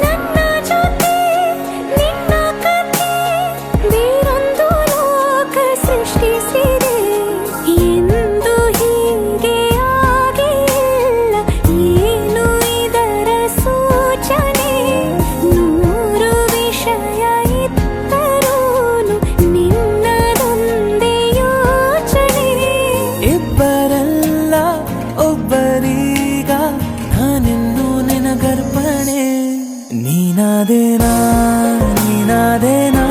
C: ನನ್ನ ಜೊತೆ ನಿನ್ನ ಕಥೆ ಬೇರೊಂದು ಲೋಕ ಸೃಷ್ಟಿಸಿದೆ. ಎಂದು ಹೀಗೆ ಆಗಿಲ್ಲ, ಏನು ಇದರ ಸೂಚನೆ? ನೂರು ವಿಷಯ ಇತ್ತರೂನು ನಿನ್ನದೊಂದೇ ಯೋಚನೆ.
D: ಇಬ್ಬರಲ್ಲ ಒಬ್ಬರೀಗ ನಾನೆನ್ನು ನಿನಗರ್ಪಣೆ. ನೀನಾದೇನಾ ನೀನಾದೇನಾ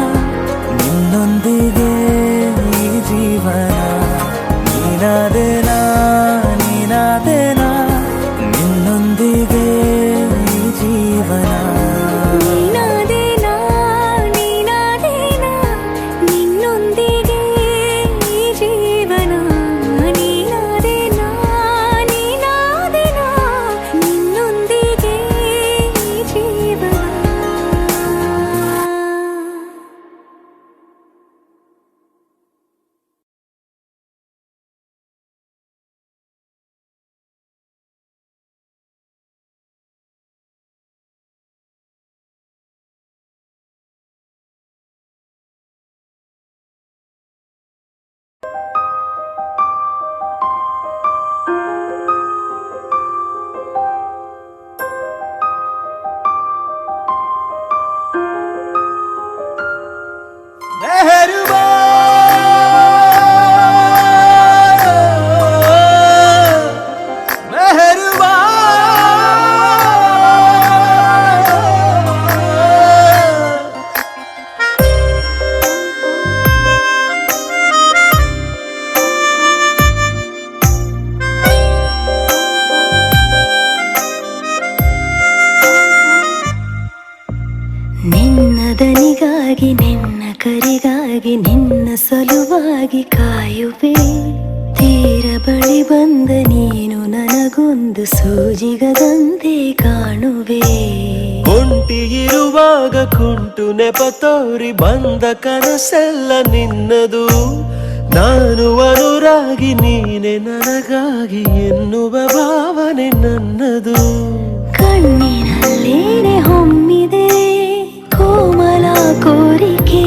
D: ನಿನ್ನೊಂದಿಗೆ ಈ ಜೀವನ. ನೀನಾದೇನಾ ನೀನಾದೇನಾ ನಿನ್ನೊಂದಿಗೆ ಈ ಜೀವನ.
C: ನೀನಾದೇನಾ ನೀನಾದೇನಾ ನಿನ್ನೊಂದಿಗೆ ಈ ಜೀವನ. ನೀನಾದೇನಾ ನೀನಾದೇನಾ ನಿನ್ನೊಂದಿಗೆ ಈ ಜೀವನ.
J: ಮೆಹರುಬಾ ಮೆಹರುಬಾ
C: ನಿನ್ನ ದನಿಗಾಗಿ ನಿನ್ನ ಕರಿಗಾಗಿ ನಿನ್ನ ಸಲುವಾಗಿ ಕಾಯುವೆ. ತೀರ ಬಳಿ ಬಂದ ನೀನು ನನಗೊಂದು ಸೂಜಿಗದಂತೆ ಕಾಣುವೆ.
J: ಒಂಟಿ ಇರುವಾಗ ಕುಂಟು ನೆಪ ತೋರಿ ಬಂದ ಕನಸೆಲ್ಲ ನಿನ್ನದು. ನಾನು ಅನುರಾಗಿ ನೀನೆ ನನಗಾಗಿ ಎನ್ನುವ ಭಾವನೆ ನನ್ನದು.
C: ಕಣ್ಣಿನಲ್ಲೇನೆ ಹೊಮ್ಮಿದೆ ಕೋಮಲ ಕೋರಿಕೆ,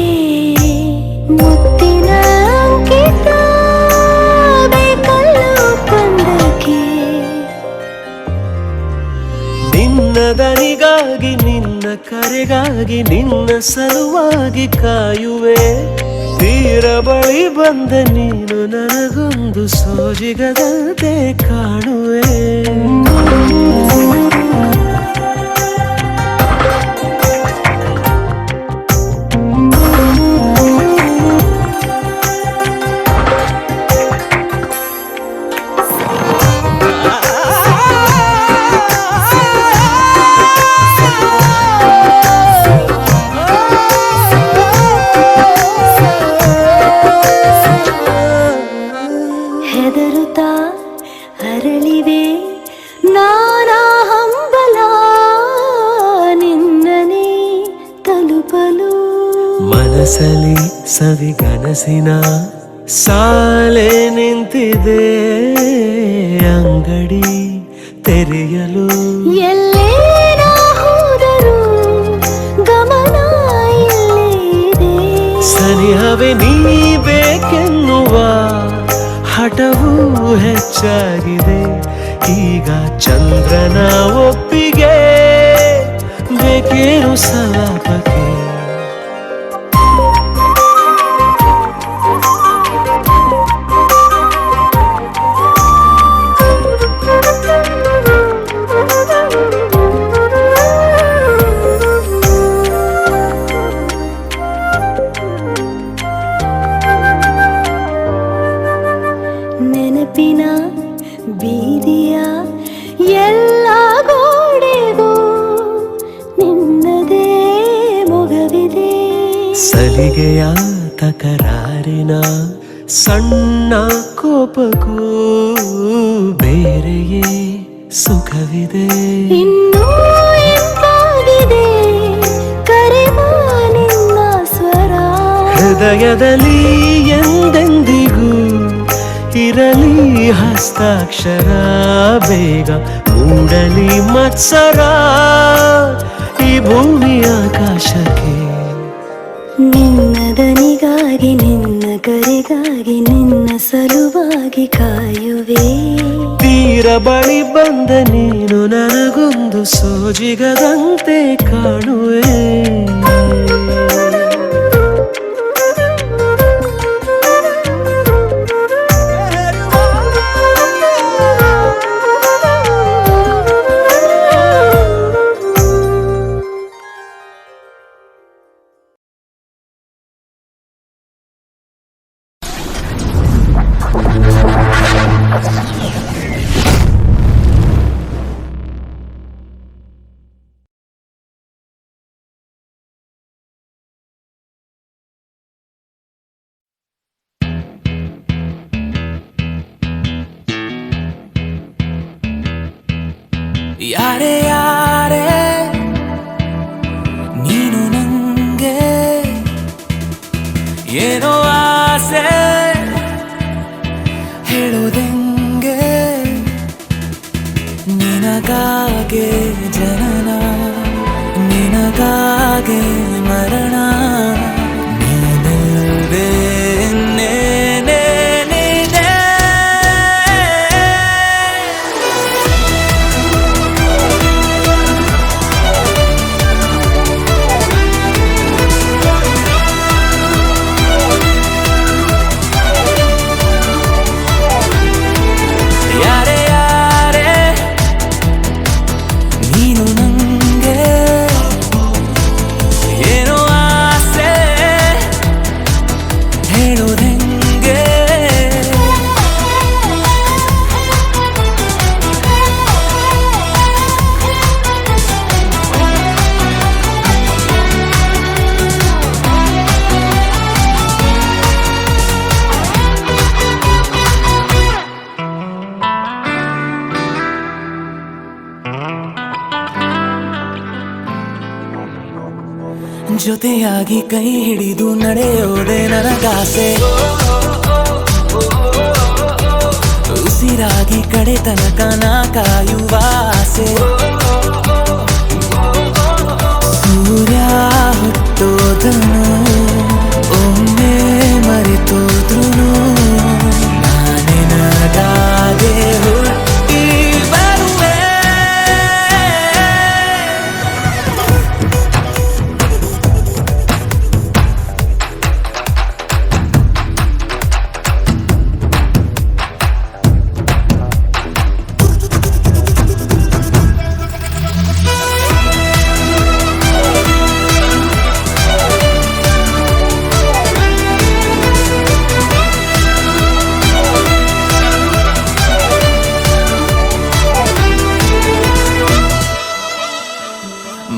C: ಮುತ್ತಿನ ಅಂಕಿತ ಬೇಕಲ್ಲೋ ಕಂದಕ್ಕೆ.
J: ನಿನ್ನ ದನಿಗಾಗಿ ನಿನ್ನ ಕರೆಗಾಗಿ ನಿನ್ನ ಸಲುವಾಗಿ ಕಾಯುವೆ. ತೀರ ಬಳಿ ಬಂದ ನೀನು ನನಗೊಂದು ಸೋಜಿಗದಂತೆ ಕಾಣುವೆ.
C: ಹೆದರುತ್ತಾ ಅರಳಿವೆ ನಾನಾ ಹಂಬಲ ನಿನ್ನನೇ ತಲುಪಲು.
J: ಮನಸಲಿ ಸವಿಗನಸಿನ ಸಾಲೆ ನಿಂತಿದೆ, ಅಂಗಡಿ ತೆರೆಯಲು.
C: ಎಲ್ಲೇ ನಾ ಹೋದರೂ ಗಮನ ಇಲ್ಲೇ ಇದೆ.
J: ಸನಿಹವೇ ನೀ ಬೇಕೆನ್ನುವ ಹಠವೂ ಹೆಚ್ಚಾಗಿದೆ. ಈಗ ಚಂದ್ರನ ಒಪ್ಪಿಗೆ ಬೇಕೇನು ಸಲಾಪಕ್ಕೆ.
C: ನೆನಪಿನ ಬೀದಿಯ ಎಲ್ಲ ಗೋಡೆಗೂ ನಿನ್ನದೇ ಮೊಗವಿದೆ.
J: ಸಲಿಗೆಯ ತಕರಾರಿನ ಸಣ್ಣ ಕೋಪಕ್ಕೂ ಬೇರೆಯೇ ಸುಖವಿದೆ.
C: ಇನ್ನೂ ಎಂತಾಗಿದೆ ಕರೆವ ನಿನ್ನ ಸ್ವರ.
J: ಹೃದಯದಲ್ಲಿ ಎಂದೆಂದಿಗೂ ಇರಲಿ ಹಸ್ತಾಕ್ಷರ. ಬೇಗ ಮೂಡಲಿ ಮತ್ಸರ ಈ ಭೂಮಿ ಆಕಾಶಕ್ಕೆ.
C: ನಿನ್ನ ದನಿಗಾಗಿ ನಿನ್ನ ಕರೆಗಾಗಿ ನಿನ್ನ ಸಲುವಾಗಿ ಕಾಯುವೆ.
J: ತೀರ ಬಳಿ ಬಂದ ನೀನು ನನಗೊಂದು ಸೋಜಿಗದಂತೆ ಕಾಣುವೆ. ಯಾರೇ ಯಾರೇ ನೀನು ನಂಗೆ ಏನೋ ಆಸೆ ಹೇಳೋದೆಂಗೆ. ನಿನಗಾಗೆ ಜನನ ನಿನಗಾಗೆ ಮರಣ, ನೀನಿಲ್ಲದೆ ಇನ್ನೇನೇನಿದೆ. ಯಾರೇ ಯಾರೇ ನೀನು ನಂಗೆ ಏನೋ ಜೊತೆಯಾಗಿ ಕೈ ಹಿಡಿದು ನಡೆಯೋದೆ ನನಗಾಸೆ, ಉಸಿರಾಗಿ ಕಡೆ ತನಕ ನಾ ಕಾಯುವ ಆಸೆ. ಸೂರ್ಯ ಹುಟ್ಟೋದನು ಒಮ್ಮೆ ಮರೆತೋದ್ರುನು ನಾನೇ ನಗಾಗೆ ಹುಟ್ಟಿ ಬರುವೆ.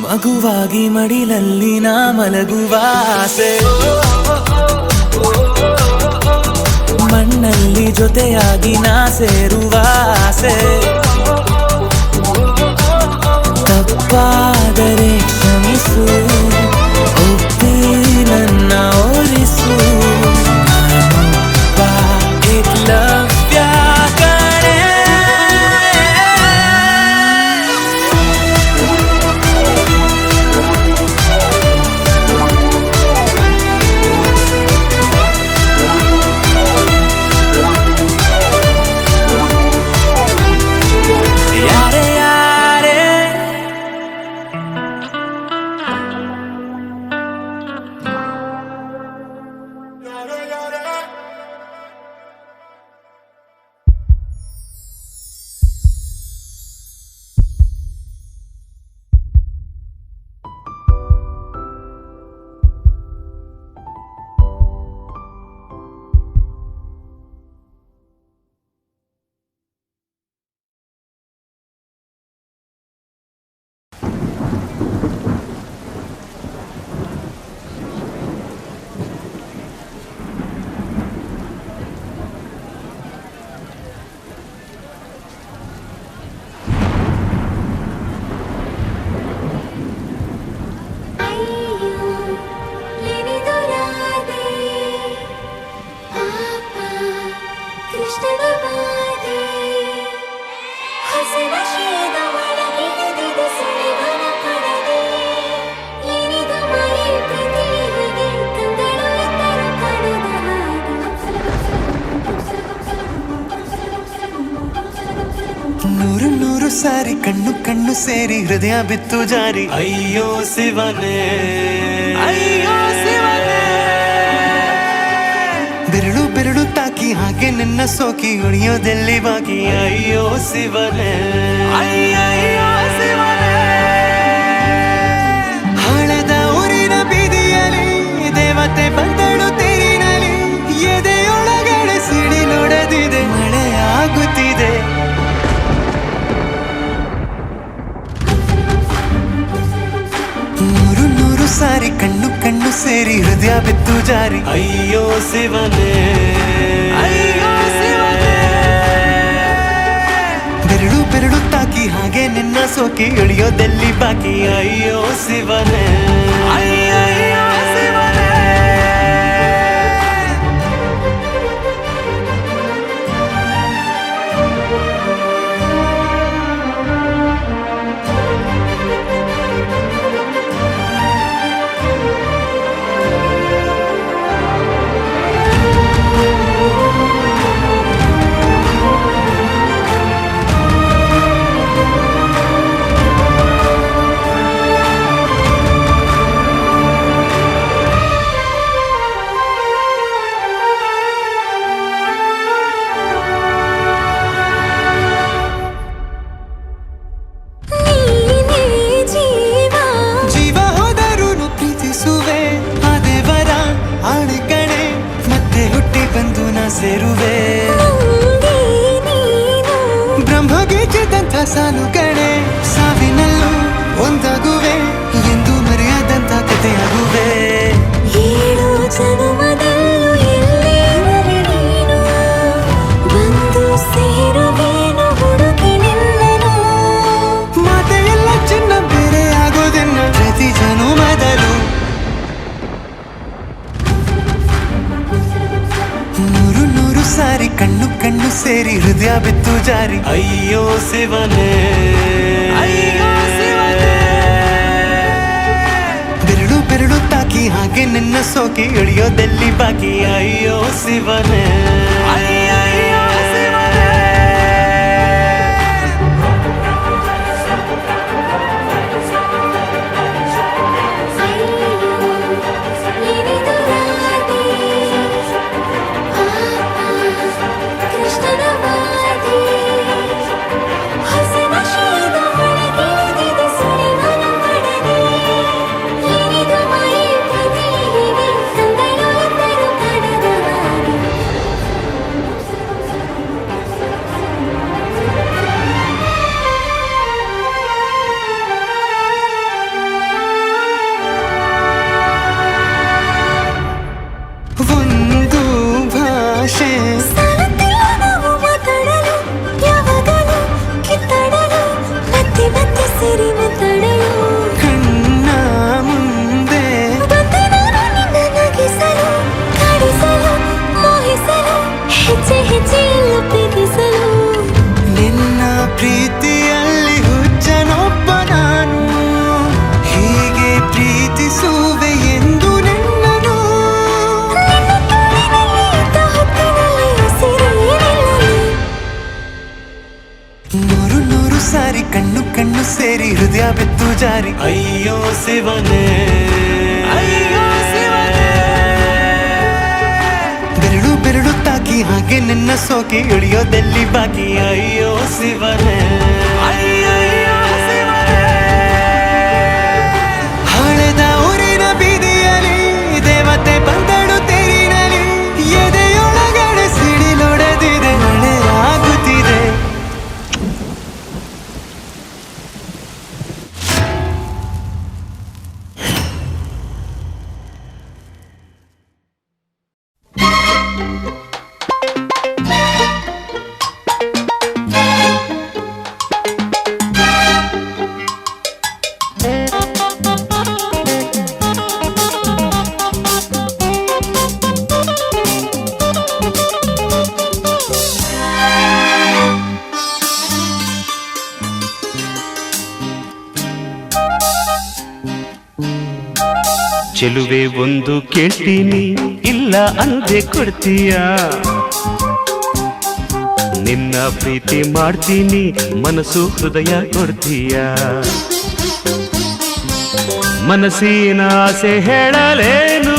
J: ಮಗುವಾಗಿ ಮಡಿಲಲ್ಲಿ ನಾ ಮಲಗುವ ಆಸೆ, ಮಣ್ಣಲ್ಲಿ ಜೊತೆಯಾಗಿ ನಾ ಸೇರುವ ಆಸೆ. ತಪ್ಪಾದರೆ ಕ್ಷಮಿಸು, ಒಪ್ಪಿ ನನ್ನ ಓರಿಸು. ನಾನೊಬ್ಬ ಏಕಲವ್ಯ ಕಣೆ. ಯಾರೇ ಯಾರೇ
D: ನೂರು ನೂರು ಸಾರಿ ಕಣ್ಣು ಕಣ್ಣು ಸೇರಿ ಹೃದಯ ಬಿತ್ತು ಜಾರಿ. ಅಯ್ಯೋ ಶಿವನೇ, ಅಯ್ಯೋ ಶಿವನೇ. ಬೆರಳು ಬೆರಳು ತಾಕಿ ಹಾಗೆ ನಿನ್ನ ಸೋಕಿ ಉಳಿಯೋದೆಲ್ಲಿ ಬಾಕಿ. ಅಯ್ಯೋ ಶಿವನೇ, ಅಯ್ಯಯ್ಯೋ ಶಿವನೇ. ಹಳದ ಊರಿನ ಬೀದಿಯಲ್ಲಿ ದೇವತೆ ಬಂದಳು ತೇರಿನಲ್ಲಿ. ಎದೆಯೊಳಗಡೆ ಸಿಡಿ ನೋಡದಿದೆ, ಮಳೆ ಆಗುತ್ತಿದೆ. ನೂರು ನೂರು ಸಾರಿ ಕಣ್ಣು ಕಣ್ಣು ಸೇರಿ ಹೃದಯ ಬಿತ್ತು ಜಾರಿ. ಅಯ್ಯೋ ಶಿವನೇ, ಅಯ್ಯೋ ಶಿವನೇ. ಬೆರಳು ಬೆರಳು ತಾಕಿ ಹಾಗೆ ನಿನ್ನ ಸೋಕಿ ಇಳಿಯೋದೆಲ್ಲಿ ಬಾಕಿ. ಅಯ್ಯೋ ಶಿವನೇ, ಅಯ್ಯಯ್ಯೋ ಶಿವನೇ. ಕಣ್ಣು ಕಣ್ಣು ಸೇರಿ ಹೃದಯ ಬಿತ್ತು ಜಾರಿ ಅಯ್ಯೋ ಶಿವನೇ ಬೆರಳು ಬೆರಳು ತಾಕಿ ಹಾಗೆ ನಿನ್ನ ಸೋಕಿ ಇಳಿಯೋದೆಲ್ಲಿ ಬಾಕಿ ಅಯ್ಯೋ ಶಿವನೇ ಪ್ರೀತಿಯಲ್ಲಿ ಹುಚ್ಚನೊಬ್ಬ ನಾನು ಹೀಗೆ ಪ್ರೀತಿಸುವೆ ಎಂದು ನನ್ನನು ನೂರು ನೂರು ಸಾರಿ ಕಣ್ಣು ಕಣ್ಣು ಸೇರಿ ಹೃದಯ ಬಿತ್ತು ಜಾರಿ ಅಯ್ಯೋ ಶಿವನೇ ಬೆರಳು ಬೆರಳು ತಾಕಿ ಹಾಗೆ ನಿನ್ನ ಸೋಕಿ ಇಳಿಯೋದೆಲ್ಲಿ ಬಾಕಿ ಅಯ್ಯೋ ಶಿವನೇ ಹಳೆದ ಊರಿನ ಬೀದಿಯಲ್ಲಿ ದೇವತೆ ಬಂದಳು ತೇರಿನಲ್ಲಿ ಎದೆಯೊಳಗಡೆ ಸಿಡಿಲೊಡೆದಿದೆ ಮಳೆಯಾಗುತ್ತಿದೆ
I: ಚೆಲುವೆ ಒಂದು ಕೇಳ್ತೀನಿ ಇಲ್ಲ ಅಂದೆ ಕೊಡ್ತೀಯ ನಿನ್ನ ಪ್ರೀತಿ ಮಾಡ್ತೀನಿ ಮನಸ್ಸು ಹೃದಯ ಕೊಡ್ತೀಯ ಮನಸ್ಸಿನ ಆಸೆ ಹೇಳಲೇನು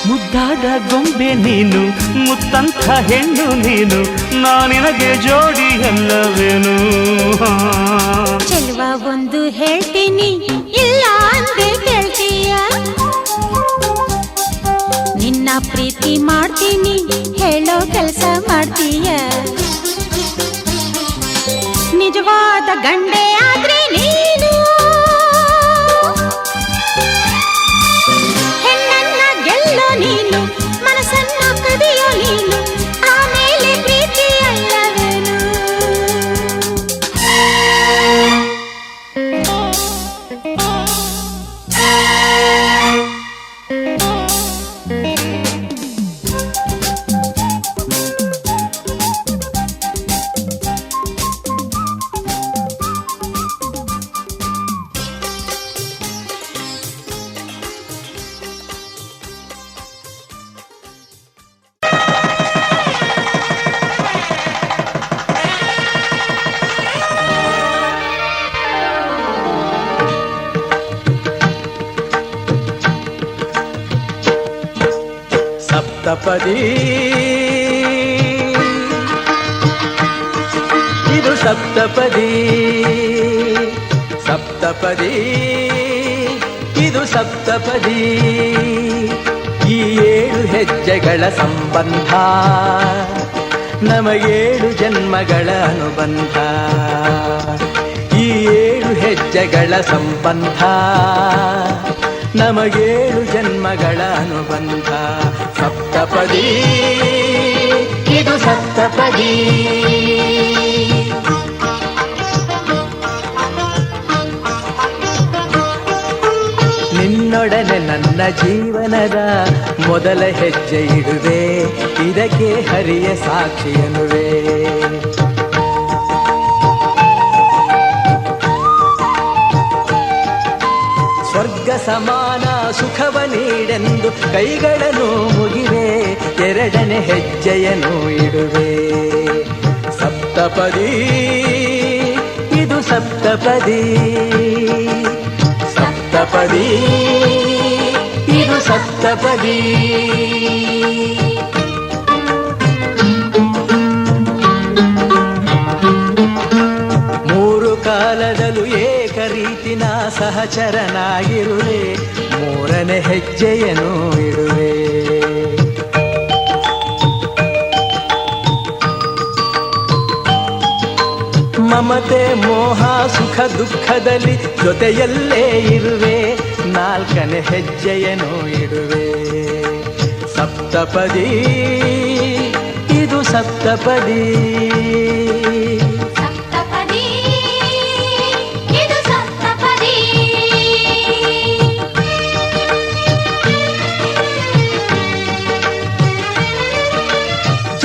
I: ಮುದ್ದಾದ ಗೊಂಬೆ ನೀನು ಮುತ್ತಂಥ ಹೆಣ್ಣು ನೀನು ನಾನಿನಗೆ ಜೋಡಿ ಅಲ್ಲವೇನು
C: ಚೆಲುವ ಒಂದು ಹೇಳ್ತೀನಿ ಇಲ್ಲ ಅಂದೆ ಕೇಳ್ತೀಯ ನಿನ್ನ ಪ್ರೀತಿ ಮಾಡ್ತೀನಿ ಹೇಳೋ ಕೆಲಸ ಮಾಡ್ತೀಯ ನಿಜವಾದ ಗಂಡೆ ಆದ್ರೆ ನೀನು ಹೆಣ್ಣನ್ನ ಗೆಲ್ಲೋ ನೀನು ಮನಸ್ಸನ್ನ ಕದಿಯೋ ನೀನು ಆಮೇಲೆ ಪ್ರೀತಿ ಅಲ್ಲವೇನು
I: ಸಪ್ತಪದಿ ಇದು ಸಪ್ತಪದಿ ಸಪ್ತಪದಿ ಇದು ಸಪ್ತಪದಿ ಈ 7 ಹೆಜ್ಜೆಗಳ ಸಂಬಂಧ ನಮಗೇಳು ಜನ್ಮಗಳ ಅನುಬಂಧ ಈ 7 ಹೆಜ್ಜೆಗಳ ಸಂಬಂಧ ನಮಗೇಳು ಜನ್ಮಗಳ ಅನುಬಂಧ ಸಪ್ತಪದಿ ಇದು ಸಪ್ತಪದಿ ನಿನ್ನೊಡನೆ ನನ್ನ ನನ್ನ ಜೀವನದ ಮೊದಲ ಹೆಜ್ಜೆ ಇಡುವೆ, ಇದಕ್ಕೆ ಹರಿಯ ಸಾಕ್ಷಿ ಎನ್ನುವೆ. ಸ್ವರ್ಗ ಸಮಾನ ಸುಖವ ನೀಡೆಂದು ಕೈಗಳನ್ನು ಮುಗಿವೆ, ಎರಡನೇ ಹೆಜ್ಜೆಯನ್ನು ಇಡುವೆ. ಸಪ್ತಪದಿ ಇದು ಸಪ್ತಪದಿ, ಸಪ್ತಪದಿ ಇದು ಸಪ್ತಪದಿ. ಮೂರು ಕಾಲದಲ್ಲೂ ಏಕ ರೀತಿನ ಸಹಚರನಾಗಿರುವೆ, ಮೂರನೇ ಹೆಜ್ಜೆಯನ್ನು ಇಡುವೆ. ಮಮತೆ ಮೋಹ ಸುಖ ದುಃಖದಲ್ಲಿ ಜೊತೆಯಲ್ಲೇ ಇರುವೆ, ನಾಲ್ಕನೇ ಹೆಜ್ಜೆಯನ್ನು ಇಡುವೆ. ಸಪ್ತಪದಿ ಇದು ಸಪ್ತಪದಿ,
C: ಸಪ್ತಪದಿ ಇದು ಸಪ್ತಪದಿ.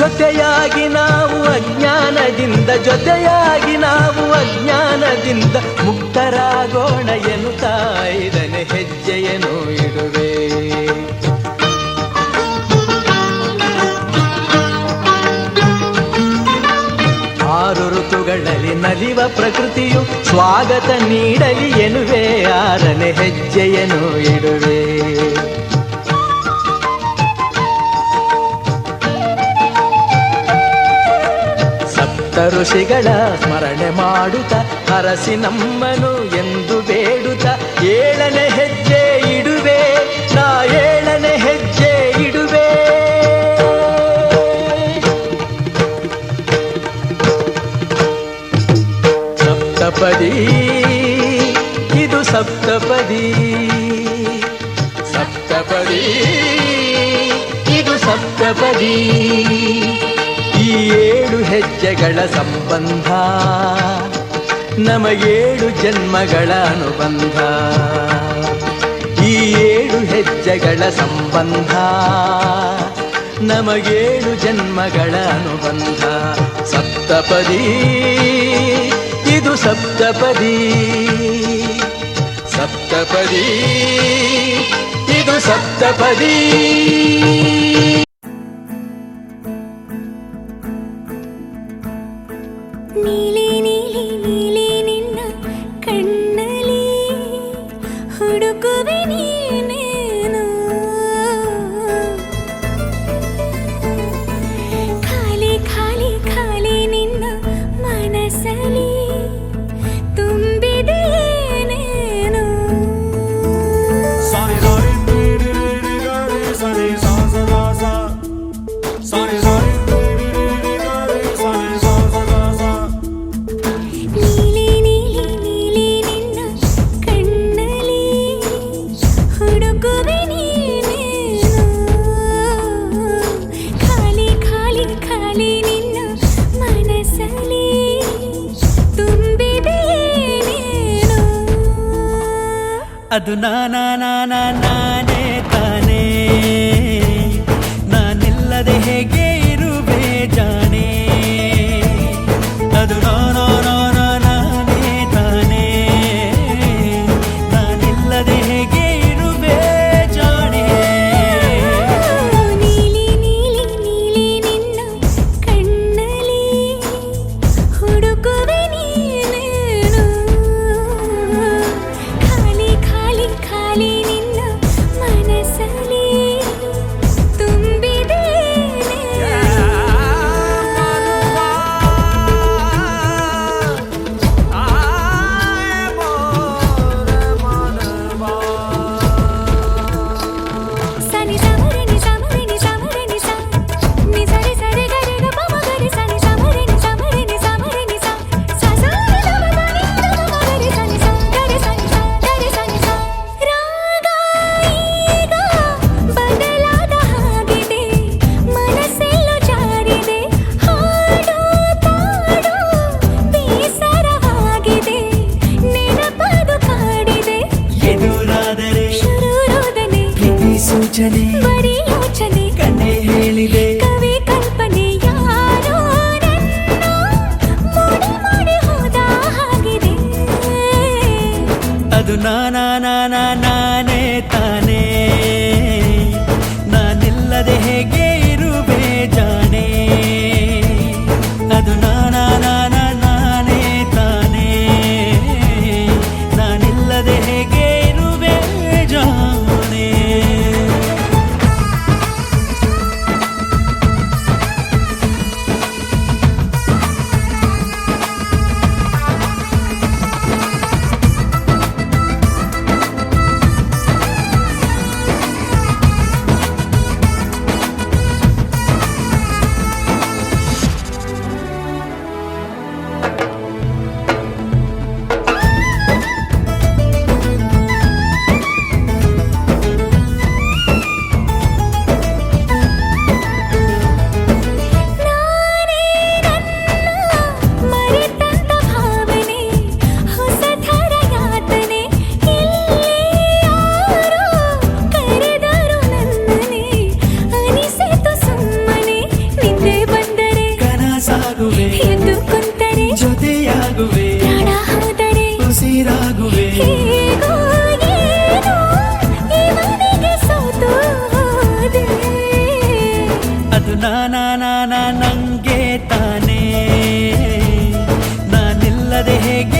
I: ಜೊತೆಯಾಗಿ ನಾವು ಅಜ್ಞಾನದಿಂದ, ಜೊತೆಯಾಗಿ ನಾವು ಅಜ್ಞಾನದಿಂದ ಮುಕ್ತರಾಗೋಣ ಎನ್ನುತ್ತಾ ಐದನೇ ಹೆಜ್ಜೆಯನ್ನು ಇಡುವೆ. ಆರು ಋತುಗಳಲ್ಲಿ ನಲಿವ ಪ್ರಕೃತಿಯು ಸ್ವಾಗತ ನೀಡಲಿ ಎನ್ನುವೆ, ಆರನೇ ಹೆಜ್ಜೆಯನ್ನು ಇಡುವೆ. ಋಷಿಗಳ ಸ್ಮರಣೆ ಮಾಡುತ್ತ ಹರಸಿ ನಮ್ಮನು ಎಂದು ಬೇಡುತ್ತ ಏಳನೇ ಹೆಜ್ಜೆ ಇಡುವೆ, ನಾ ಏಳನೇ ಹೆಜ್ಜೆ ಇಡುವೆ. ಸಪ್ತಪದಿ ಇದು ಸಪ್ತಪದಿ, ಸಪ್ತಪದಿ ಇದು ಸಪ್ತಪದಿ. ಈ ಏಳು ಹೆಜ್ಜೆಗಳ ಸಂಬಂಧ ನಮಗೇಳು ಜನ್ಮಗಳ ಅನುಬಂಧ, ಈ ಏಳು ಹೆಜ್ಜೆಗಳ ಸಂಬಂಧ ನಮಗೇಳು ಜನ್ಮಗಳ ಅನುಬಂಧ. ಸಪ್ತಪದಿ ಇದು ಸಪ್ತಪದಿ, ಸಪ್ತಪದಿ ಇದು ಸಪ್ತಪದಿ.
C: ನೀಲಿ ನೀಲಿ ನೀಲಿ ನಿನ್ನ ಕಣ್ಣಲ್ಲಿ ಹುಡುಕುವೆ ನೀನೇನು, ಖಾಲಿ ಖಾಲಿ ಖಾಲಿ ನಿನ್ನ ಮನಸ್ಸಲ್ಲಿ ತುಂಬಿದೆ ಏನೇನು. ನೀಲಿ ನೀಲಿ ನೀಲಿ ನಿನ್ನ ಕಣ್ಣಲ್ಲಿ ಹುಡುಕುವೆ ನೀನೇನು, ಖಾಲಿ ಖಾಲಿ ಖಾಲಿ ನಿನ್ನ ಮನಸ್ಸಲ್ಲಿ ತುಂಬಿದೆ ಏನೇನು.
J: ಅದು ನಾನೇ ತಾನೇ, ನಾನಿಲ್ಲದೆ ಹೇಗೆ ಇರುವೆ ಜಾಣೆ. ಅದು ನಾನೇ ತಾನೇ, ನಾನಿಲ್ಲದೆ ಹೇಗೆ ಇರುವೆ ಜಾಣೆ.
C: ನೀಲಿ ನೀಲಿ ನೀಲಿ ನಿನ್ನ ಕಣ್ಣಲ್ಲಿ ಹುಡುಕುವೆ ನೀನೇನು, ಖಾಲಿ ಖಾಲಿ ಖಾಲಿ ನಿನ್ನ ಮನಸ್ಸಲ್ಲಿ ತುಂಬಿದೆ ಏನೇನು.
J: ಹೇಳಿದೆ
C: ಕವಿ ಕಲ್ಪನೆ ಯಾರೋ ನನ್ನ ಮೋಡಿ ಮಾಡಿ ಹೋದ ಹಾಗಿದೆ.
J: ಅದು ನಾನೇ ತಾನೇ, ನಾನಿಲ್ಲದೆ ಹೇಗೆ ಇರುವೆ ಜಾಣೆ. ಅದು ನಾನೇ ತಾನೇ, ನಾನಿಲ್ಲದೆ ಹೇಗೆ ಇರುವೆ ಜಾಣೆ. ಜೊತೆಯಾಗುವೆ,
C: ಪ್ರಾಣ ಹೋದರೆ
J: ಉಸಿರಾಗುವೆ.
C: ಹೇಗೋ ಏನೋ ಈ ಮನೆಗೆ ಸೋತು ಹೋದೆ.
J: ಅದು ನಂಗೆ ತಾನೇ, ನಾನಿಲ್ಲದೆ ಹೇಗೆ